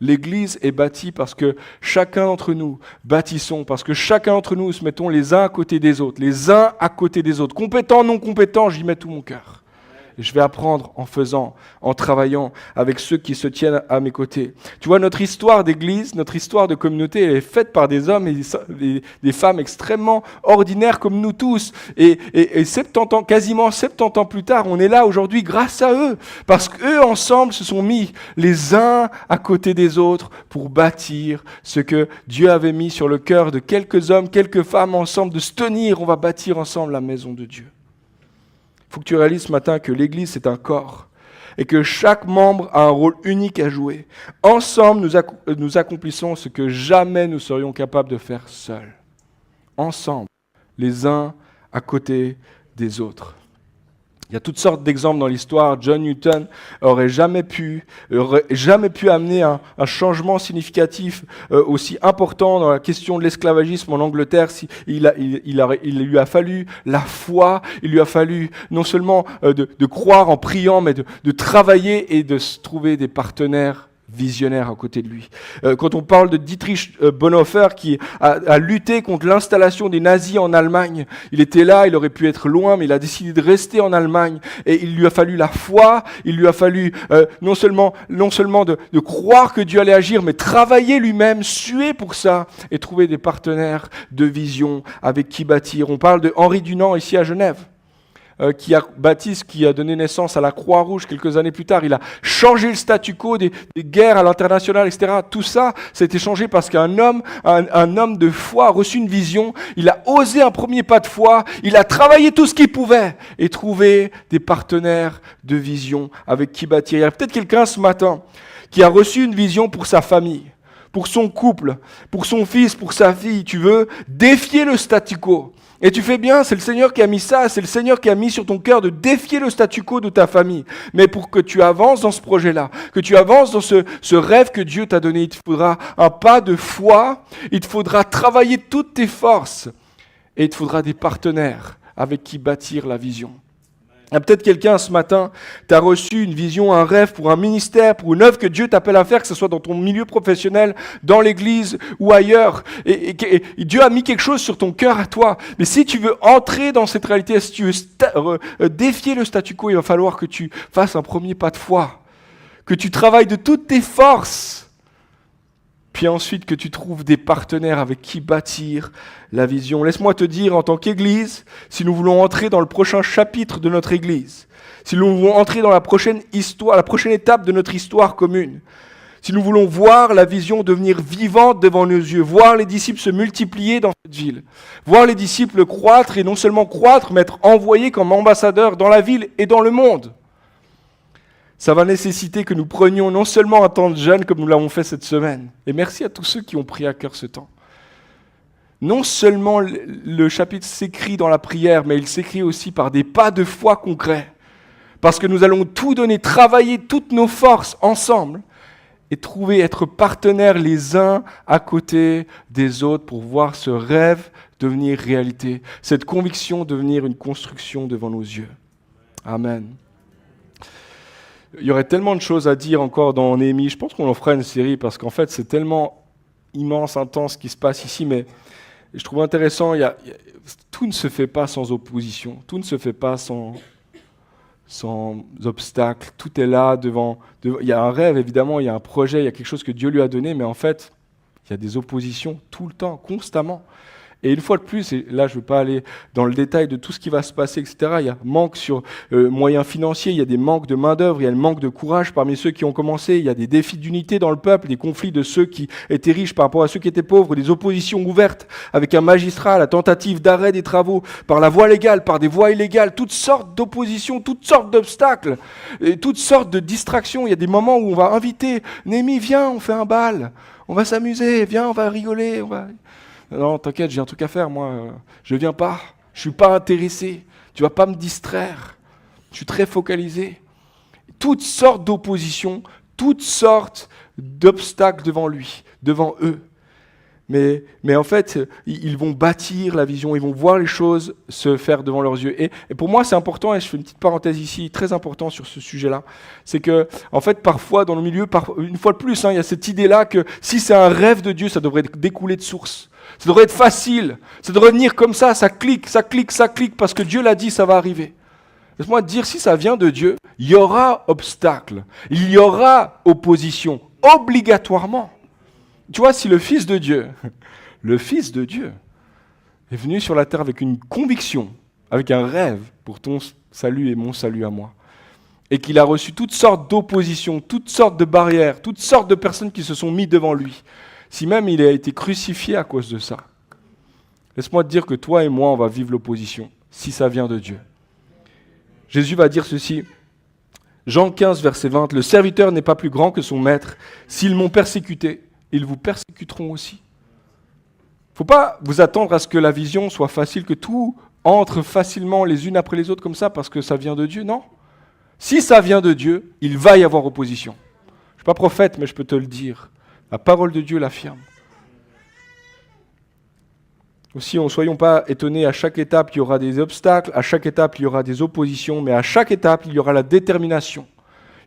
L'Église est bâtie parce que chacun d'entre nous bâtissons, parce que chacun d'entre nous se mettons les uns à côté des autres, les uns à côté des autres. Compétents, non compétents, j'y mets tout mon cœur. Et je vais apprendre en faisant, en travaillant avec ceux qui se tiennent à mes côtés. Tu vois, notre histoire d'église, notre histoire de communauté, elle est faite par des hommes et des femmes extrêmement ordinaires comme nous tous. Et 70 ans, quasiment 70 ans plus tard, on est là aujourd'hui grâce à eux. Parce qu'eux, ensemble, se sont mis les uns à côté des autres pour bâtir ce que Dieu avait mis sur le cœur de quelques hommes, quelques femmes ensemble, de se tenir. On va bâtir ensemble la maison de Dieu. Il faut que tu réalises ce matin que l'Église, c'est un corps et que chaque membre a un rôle unique à jouer. Ensemble, nous accomplissons ce que jamais nous serions capables de faire seuls. Ensemble, les uns à côté des autres. Il y a toutes sortes d'exemples dans l'histoire. John Newton aurait jamais pu amener un changement significatif aussi important dans la question de l'esclavagisme en Angleterre. Il lui a fallu la foi, il lui a fallu non seulement de croire en priant, mais de travailler et de se trouver des partenaires visionnaire à côté de lui. Quand on parle de Dietrich Bonhoeffer qui a lutté contre l'installation des nazis en Allemagne, il était là, il aurait pu être loin, mais il a décidé de rester en Allemagne et il lui a fallu la foi, il lui a fallu non seulement de croire que Dieu allait agir, mais travailler lui-même, suer pour ça et trouver des partenaires de vision avec qui bâtir. On parle de Henri Dunant ici à Genève. qui a baptisé, qui a donné naissance à la Croix-Rouge quelques années plus tard. Il a changé le statu quo des guerres à l'international, etc. Tout ça, ça a été changé parce qu'un homme, un homme de foi a reçu une vision. Il a osé un premier pas de foi. Il a travaillé tout ce qu'il pouvait et trouvé des partenaires de vision avec qui bâtir. Il y a peut-être quelqu'un ce matin qui a reçu une vision pour sa famille, pour son couple, pour son fils, pour sa fille. Tu veux défier le statu quo. Et tu fais bien, c'est le Seigneur qui a mis ça, c'est le Seigneur qui a mis sur ton cœur de défier le statu quo de ta famille. Mais pour que tu avances dans ce projet-là, que tu avances dans ce rêve que Dieu t'a donné, il te faudra un pas de foi, il te faudra travailler toutes tes forces et il te faudra des partenaires avec qui bâtir la vision. Il y a peut-être quelqu'un ce matin, tu as reçu une vision, un rêve pour un ministère, pour une œuvre que Dieu t'appelle à faire, que ce soit dans ton milieu professionnel, dans l'église ou ailleurs. Et Dieu a mis quelque chose sur ton cœur à toi. Mais si tu veux entrer dans cette réalité, si tu veux défier le statu quo, il va falloir que tu fasses un premier pas de foi, que tu travailles de toutes tes forces. Puis ensuite que tu trouves des partenaires avec qui bâtir la vision. Laisse-moi te dire, en tant qu'Église, si nous voulons entrer dans le prochain chapitre de notre Église, si nous voulons entrer dans la prochaine histoire, la prochaine étape de notre histoire commune, si nous voulons voir la vision devenir vivante devant nos yeux, voir les disciples se multiplier dans cette ville, voir les disciples croître et non seulement croître, mais être envoyés comme ambassadeurs dans la ville et dans le monde, ça va nécessiter que nous prenions non seulement un temps de jeûne comme nous l'avons fait cette semaine, et merci à tous ceux qui ont pris à cœur ce temps. Non seulement le chapitre s'écrit dans la prière, mais il s'écrit aussi par des pas de foi concrets, parce que nous allons tout donner, travailler toutes nos forces ensemble, et être partenaires les uns à côté des autres pour voir ce rêve devenir réalité, cette conviction devenir une construction devant nos yeux. Amen. Il y aurait tellement de choses à dire encore dans Néhémie. Je pense qu'on en fera une série parce qu'en fait, c'est tellement immense, intense ce qui se passe ici. Mais je trouve intéressant, tout ne se fait pas sans opposition. Tout ne se fait pas sans obstacle. Tout est là devant. Il y a un rêve, évidemment, il y a un projet, il y a quelque chose que Dieu lui a donné. Mais en fait, il y a des oppositions tout le temps, constamment. Et une fois de plus, et là je ne veux pas aller dans le détail de tout ce qui va se passer, etc. Il y a manque sur moyens financiers, il y a des manques de main-d'œuvre, il y a le manque de courage parmi ceux qui ont commencé, il y a des défis d'unité dans le peuple, des conflits de ceux qui étaient riches par rapport à ceux qui étaient pauvres, des oppositions ouvertes avec un magistrat, la tentative d'arrêt des travaux par la voie légale, par des voies illégales, toutes sortes d'oppositions, toutes sortes d'obstacles, et toutes sortes de distractions. Il y a des moments où on va inviter Néhémie, viens, on fait un bal, on va s'amuser, viens, on va rigoler, Non, t'inquiète, j'ai un truc à faire, moi. Je viens pas. Je suis pas intéressé. Tu vas pas me distraire. Je suis très focalisé. Toutes sortes d'oppositions, toutes sortes d'obstacles devant lui, devant eux. Mais en fait, ils vont bâtir la vision, ils vont voir les choses se faire devant leurs yeux. Et pour moi, c'est important, et je fais une petite parenthèse ici, très important sur ce sujet-là, c'est que, en fait, parfois, dans le milieu, une fois de plus, il y a cette idée-là que si c'est un rêve de Dieu, ça devrait découler de source. Ça devrait être facile, ça devrait venir comme ça clique, parce que Dieu l'a dit, ça va arriver. Laisse-moi te dire, si ça vient de Dieu, il y aura obstacle, il y aura opposition, obligatoirement. Tu vois, si le Fils de Dieu est venu sur la terre avec une conviction, avec un rêve pour ton salut et mon salut à moi, et qu'il a reçu toutes sortes d'oppositions, toutes sortes de barrières, toutes sortes de personnes qui se sont mis devant lui, si même il a été crucifié à cause de ça, laisse-moi te dire que toi et moi, on va vivre l'opposition, si ça vient de Dieu. Jésus va dire ceci, Jean 15, verset 20, « Le serviteur n'est pas plus grand que son maître. S'ils m'ont persécuté, ils vous persécuteront aussi. » Il ne faut pas vous attendre à ce que la vision soit facile, que tout entre facilement les unes après les autres comme ça parce que ça vient de Dieu, non. Si ça vient de Dieu, il va y avoir opposition. Je ne suis pas prophète, mais je peux te le dire. La parole de Dieu l'affirme. Aussi, ne soyons pas étonnés, à chaque étape, il y aura des obstacles, à chaque étape, il y aura des oppositions, mais à chaque étape, il y aura la détermination,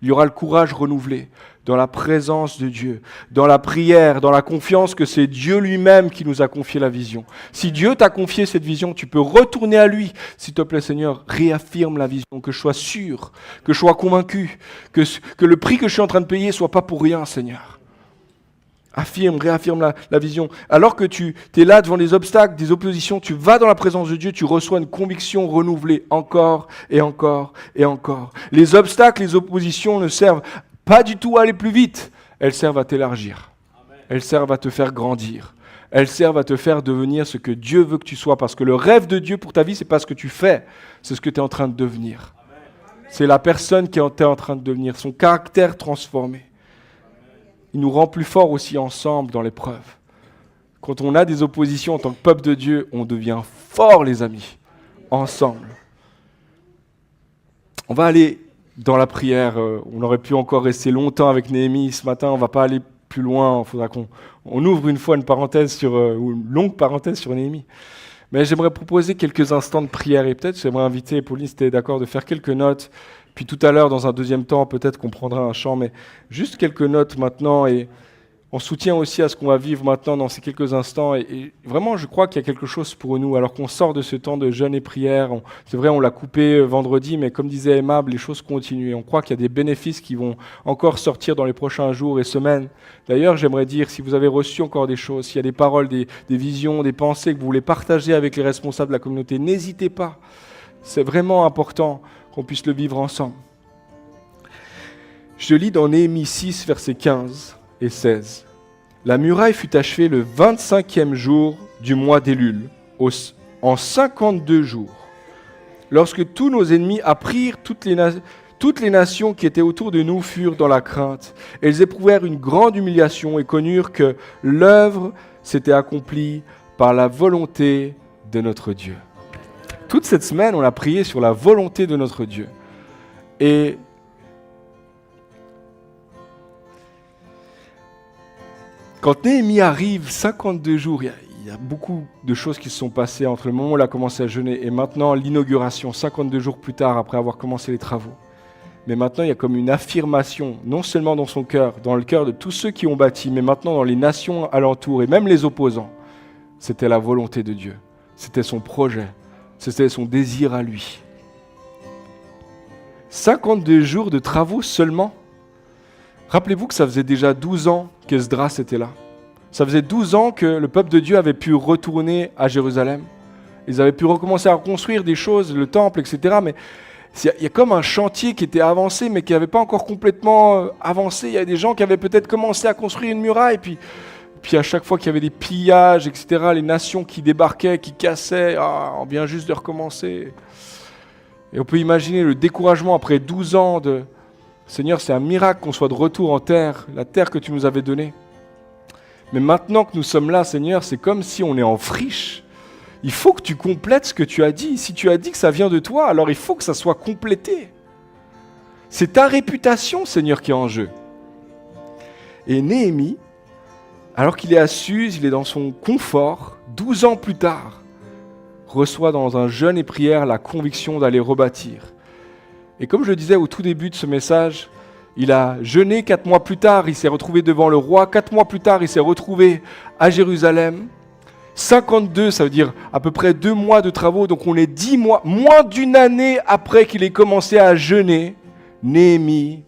il y aura le courage renouvelé dans la présence de Dieu, dans la prière, dans la confiance que c'est Dieu lui-même qui nous a confié la vision. Si Dieu t'a confié cette vision, tu peux retourner à lui. S'il te plaît, Seigneur, réaffirme la vision, que je sois sûr, que je sois convaincu, que le prix que je suis en train de payer ne soit pas pour rien, Seigneur. Réaffirme la vision. Alors que tu es là devant des obstacles, des oppositions, tu vas dans la présence de Dieu, tu reçois une conviction renouvelée encore et encore et encore. Les obstacles, les oppositions ne servent pas du tout à aller plus vite. Elles servent à t'élargir. Elles servent à te faire grandir. Elles servent à te faire devenir ce que Dieu veut que tu sois. Parce que le rêve de Dieu pour ta vie, ce n'est pas ce que tu fais, c'est ce que tu es en train de devenir. C'est la personne qui est en train de devenir, son caractère transformé. Il nous rend plus forts aussi ensemble dans l'épreuve. Quand on a des oppositions en tant que peuple de Dieu, on devient forts, les amis, ensemble. On va aller dans la prière. On aurait pu encore rester longtemps avec Néhémie ce matin. On ne va pas aller plus loin. Il faudra qu'on ouvre une fois une parenthèse ou une longue parenthèse sur Néhémie. Mais j'aimerais proposer quelques instants de prière. Et peut-être j'aimerais inviter Pauline, si tu es d'accord, de faire quelques notes. Puis tout à l'heure, dans un deuxième temps, peut-être qu'on prendra un chant, mais juste quelques notes maintenant, et on soutient aussi à ce qu'on va vivre maintenant dans ces quelques instants. Et vraiment, je crois qu'il y a quelque chose pour nous, alors qu'on sort de ce temps de jeûne et prière. C'est vrai, on l'a coupé vendredi, mais comme disait Aimable, les choses continuent. Et on croit qu'il y a des bénéfices qui vont encore sortir dans les prochains jours et semaines. D'ailleurs, j'aimerais dire, si vous avez reçu encore des choses, s'il y a des paroles, des visions, des pensées que vous voulez partager avec les responsables de la communauté, n'hésitez pas. C'est vraiment important qu'on puisse le vivre ensemble. Je lis dans Néhémie 6, versets 15 et 16. La muraille fut achevée le 25e jour du mois d'Élul, en 52 jours. Lorsque tous nos ennemis apprirent, toutes les nations qui étaient autour de nous furent dans la crainte. Elles éprouvèrent une grande humiliation et connurent que l'œuvre s'était accomplie par la volonté de notre Dieu. Toute cette semaine, on a prié sur la volonté de notre Dieu. Et quand Néhémie arrive, 52 jours, il y a beaucoup de choses qui se sont passées entre le moment où il a commencé à jeûner et maintenant l'inauguration, 52 jours plus tard, après avoir commencé les travaux. Mais maintenant, il y a comme une affirmation, non seulement dans son cœur, dans le cœur de tous ceux qui ont bâti, mais maintenant dans les nations alentours et même les opposants. C'était la volonté de Dieu. C'était son projet. C'était son désir à lui. 52 jours de travaux seulement. Rappelez-vous que ça faisait déjà 12 ans qu'Esdras était là. Ça faisait 12 ans que le peuple de Dieu avait pu retourner à Jérusalem. Ils avaient pu recommencer à construire des choses, le temple, etc. Mais il y a comme un chantier qui était avancé, mais qui n'avait pas encore complètement avancé. Il y a des gens qui avaient peut-être commencé à construire une muraille, puis à chaque fois qu'il y avait des pillages, etc., les nations qui débarquaient, qui cassaient, on vient juste de recommencer. Et on peut imaginer le découragement après 12 ans de « Seigneur, c'est un miracle qu'on soit de retour en terre, la terre que tu nous avais donnée. » Mais maintenant que nous sommes là, Seigneur, c'est comme si on est en friche. Il faut que tu complètes ce que tu as dit. Si tu as dit que ça vient de toi, alors il faut que ça soit complété. C'est ta réputation, Seigneur, qui est en jeu. Et Néhémie, alors qu'il est à Suse, il est dans son confort, 12 ans plus tard, reçoit dans un jeûne et prière la conviction d'aller rebâtir. Et comme je le disais au tout début de ce message, il a jeûné 4 mois plus tard, il s'est retrouvé devant le roi. 4 mois plus tard, il s'est retrouvé à Jérusalem. 52, ça veut dire à peu près 2 mois de travaux, donc on est 10 mois, moins d'une année après qu'il ait commencé à jeûner. Néhémie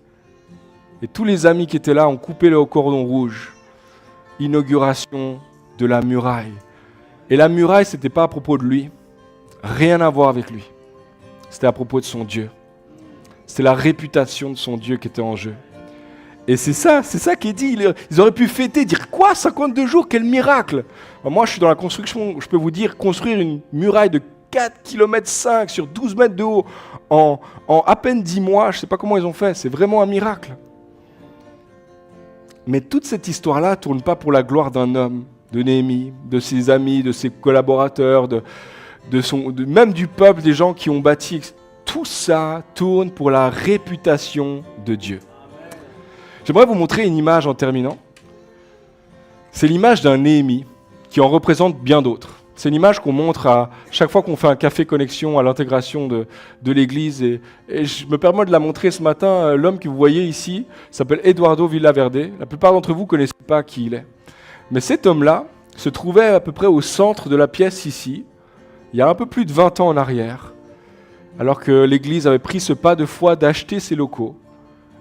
et tous les amis qui étaient là ont coupé le cordon rouge. Inauguration de la muraille. Et la muraille, ce n'était pas à propos de lui. Rien à voir avec lui. C'était à propos de son Dieu. C'était la réputation de son Dieu qui était en jeu. Et c'est ça qui est dit. Ils auraient pu fêter, dire quoi, 52 jours, quel miracle. Alors moi, je suis dans la construction, je peux vous dire, construire une muraille de 4,5 km sur 12 mètres de haut en à peine 10 mois, je ne sais pas comment ils ont fait, c'est vraiment un miracle. Mais toute cette histoire-là ne tourne pas pour la gloire d'un homme, de Néhémie, de ses amis, de ses collaborateurs, même du peuple, des gens qui ont bâti. Tout ça tourne pour la réputation de Dieu. J'aimerais vous montrer une image en terminant. C'est l'image d'un Néhémie qui en représente bien d'autres. C'est une image qu'on montre à chaque fois qu'on fait un café connexion à l'intégration de l'église. Et je me permets de la montrer ce matin. L'homme que vous voyez ici s'appelle Eduardo Villaverde. La plupart d'entre vous ne connaissez pas qui il est. Mais cet homme-là se trouvait à peu près au centre de la pièce ici, il y a un peu plus de 20 ans en arrière, alors que l'église avait pris ce pas de foi d'acheter ses locaux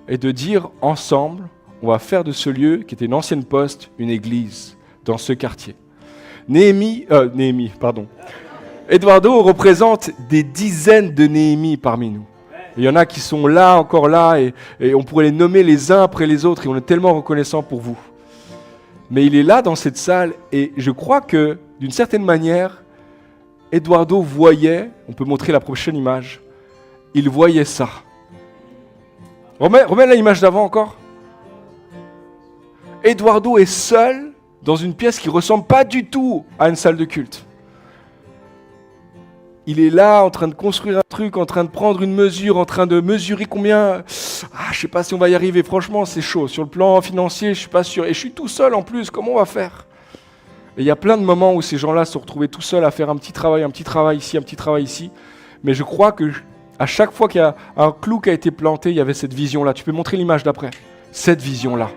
et de dire ensemble, on va faire de ce lieu, qui était une ancienne poste, une église dans ce quartier. Eduardo représente des dizaines de Néhémies parmi nous. Il y en a qui sont là, encore là, et on pourrait les nommer les uns après les autres, et on est tellement reconnaissant pour vous. Mais il est là dans cette salle, et je crois que, d'une certaine manière, Eduardo voyait, on peut montrer la prochaine image, il voyait ça. Remets l'image d'avant encore. Eduardo est seul dans une pièce qui ne ressemble pas du tout à une salle de culte. Il est là en train de construire un truc, en train de prendre une mesure, en train de mesurer combien... je ne sais pas si on va y arriver, franchement c'est chaud. Sur le plan financier, je ne suis pas sûr. Et je suis tout seul en plus, comment on va faire? Et il y a plein de moments où ces gens-là se sont retrouvés tout seuls à faire un petit travail ici, un petit travail ici. Mais je crois que à chaque fois qu'il y a un clou qui a été planté, il y avait cette vision-là. Tu peux montrer l'image d'après? Cette vision-là.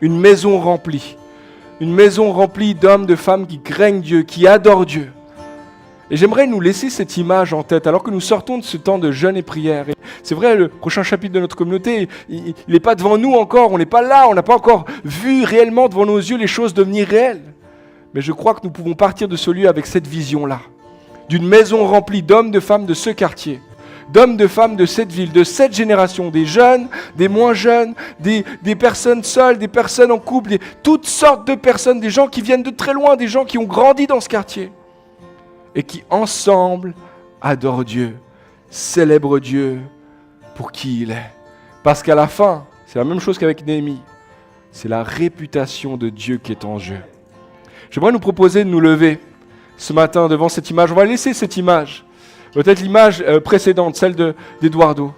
Une maison remplie. Une maison remplie d'hommes, de femmes qui craignent Dieu, qui adorent Dieu. Et j'aimerais nous laisser cette image en tête, alors que nous sortons de ce temps de jeûne et prière. Et c'est vrai, le prochain chapitre de notre communauté, il n'est pas devant nous encore, on n'est pas là, on n'a pas encore vu réellement devant nos yeux les choses devenir réelles. Mais je crois que nous pouvons partir de ce lieu avec cette vision-là, d'une maison remplie d'hommes, de femmes de ce quartier, d'hommes, de femmes de cette ville, de cette génération, des jeunes, des moins jeunes, des personnes seules, des personnes en couple, toutes sortes de personnes, des gens qui viennent de très loin, des gens qui ont grandi dans ce quartier. Et qui ensemble adorent Dieu, célèbrent Dieu pour qui il est. Parce qu'à la fin, c'est la même chose qu'avec Néhémie, c'est la réputation de Dieu qui est en jeu. J'aimerais nous proposer de nous lever ce matin devant cette image. On va laisser cette image, peut-être l'image précédente, celle d'Eduardo.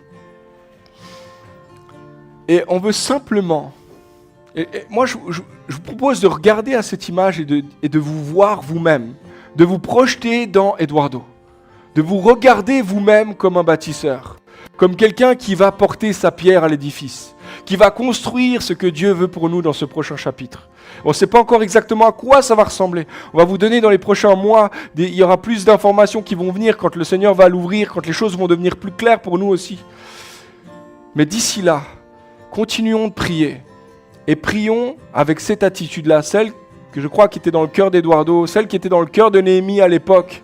Et on veut simplement, et moi je vous propose de regarder à cette image et de vous voir vous-même, de vous projeter dans Eduardo, de vous regarder vous-même comme un bâtisseur, comme quelqu'un qui va porter sa pierre à l'édifice, qui va construire ce que Dieu veut pour nous dans ce prochain chapitre. On ne sait pas encore exactement à quoi ça va ressembler. On va vous donner dans les prochains mois, il y aura plus d'informations qui vont venir quand le Seigneur va l'ouvrir, quand les choses vont devenir plus claires pour nous aussi. Mais d'ici là, continuons de prier et prions avec cette attitude-là, celle que je crois qui était dans le cœur d'Eduardo, celle qui était dans le cœur de Néhémie à l'époque.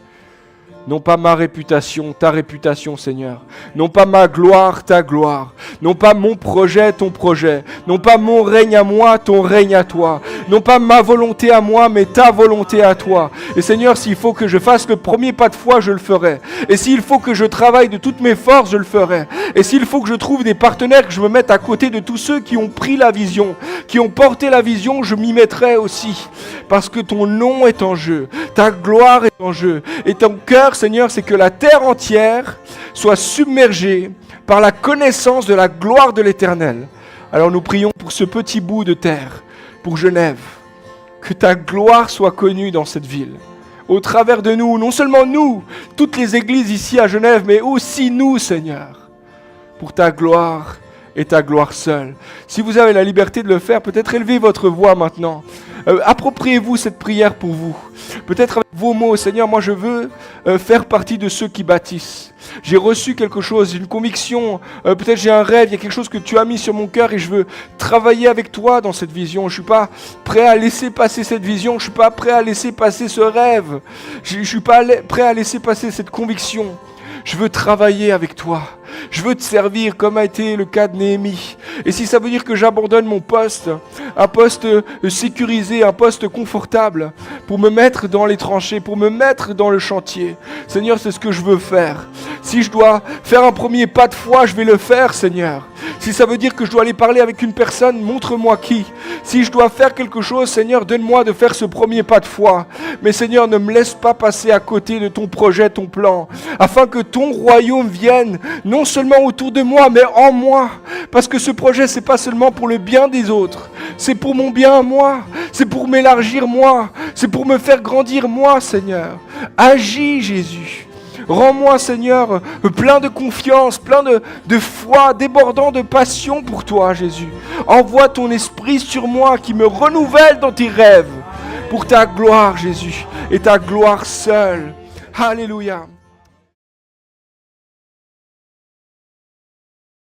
Non pas ma réputation, ta réputation, Seigneur. Non pas ma gloire, ta gloire. Non pas mon projet, ton projet. Non pas mon règne à moi, ton règne à toi. Non pas ma volonté à moi, mais ta volonté à toi. Et Seigneur, s'il faut que je fasse le premier pas de foi, je le ferai. Et s'il faut que je travaille de toutes mes forces, je le ferai. Et s'il faut que je trouve des partenaires, que je me mette à côté de tous ceux qui ont pris la vision, qui ont porté la vision, je m'y mettrai aussi. Parce que ton nom est en jeu. Ta gloire est en jeu. Et ton cœur, Seigneur, c'est que la terre entière soit submergée par la connaissance de la gloire de l'Éternel. Alors nous prions pour ce petit bout de terre, pour Genève, que ta gloire soit connue dans cette ville. Au travers de nous, non seulement nous, toutes les églises ici à Genève, mais aussi nous, Seigneur, pour ta gloire et ta gloire seule. Si vous avez la liberté de le faire, peut-être élevez votre voix maintenant. Appropriez-vous cette prière pour vous. Peut-être avec vos mots, Seigneur, moi je veux faire partie de ceux qui bâtissent. J'ai reçu quelque chose, une conviction, peut-être j'ai un rêve, il y a quelque chose que tu as mis sur mon cœur et je veux travailler avec toi dans cette vision. Je ne suis pas prêt à laisser passer cette vision, je ne suis pas prêt à laisser passer ce rêve. Je ne suis pas prêt à laisser passer cette conviction. Je veux travailler avec toi. Je veux te servir comme a été le cas de Néhémie. Et si ça veut dire que j'abandonne mon poste, un poste sécurisé, un poste confortable, pour me mettre dans les tranchées, pour me mettre dans le chantier, Seigneur, c'est ce que je veux faire. Si je dois faire un premier pas de foi, je vais le faire, Seigneur. Si ça veut dire que je dois aller parler avec une personne, montre-moi qui. Si je dois faire quelque chose, Seigneur, donne-moi de faire ce premier pas de foi. Mais Seigneur, ne me laisse pas passer à côté de ton projet, ton plan, afin que ton royaume vienne, non seulement autour de moi, mais en moi. Parce que ce projet, c'est pas seulement pour le bien des autres, c'est pour mon bien à moi, c'est pour m'élargir moi, c'est pour me faire grandir moi, Seigneur. Agis, Jésus. Rends-moi, Seigneur, plein de confiance, plein de foi, débordant de passion pour toi, Jésus. Envoie ton esprit sur moi qui me renouvelle dans tes rêves. Pour ta gloire, Jésus, et ta gloire seule. Alléluia.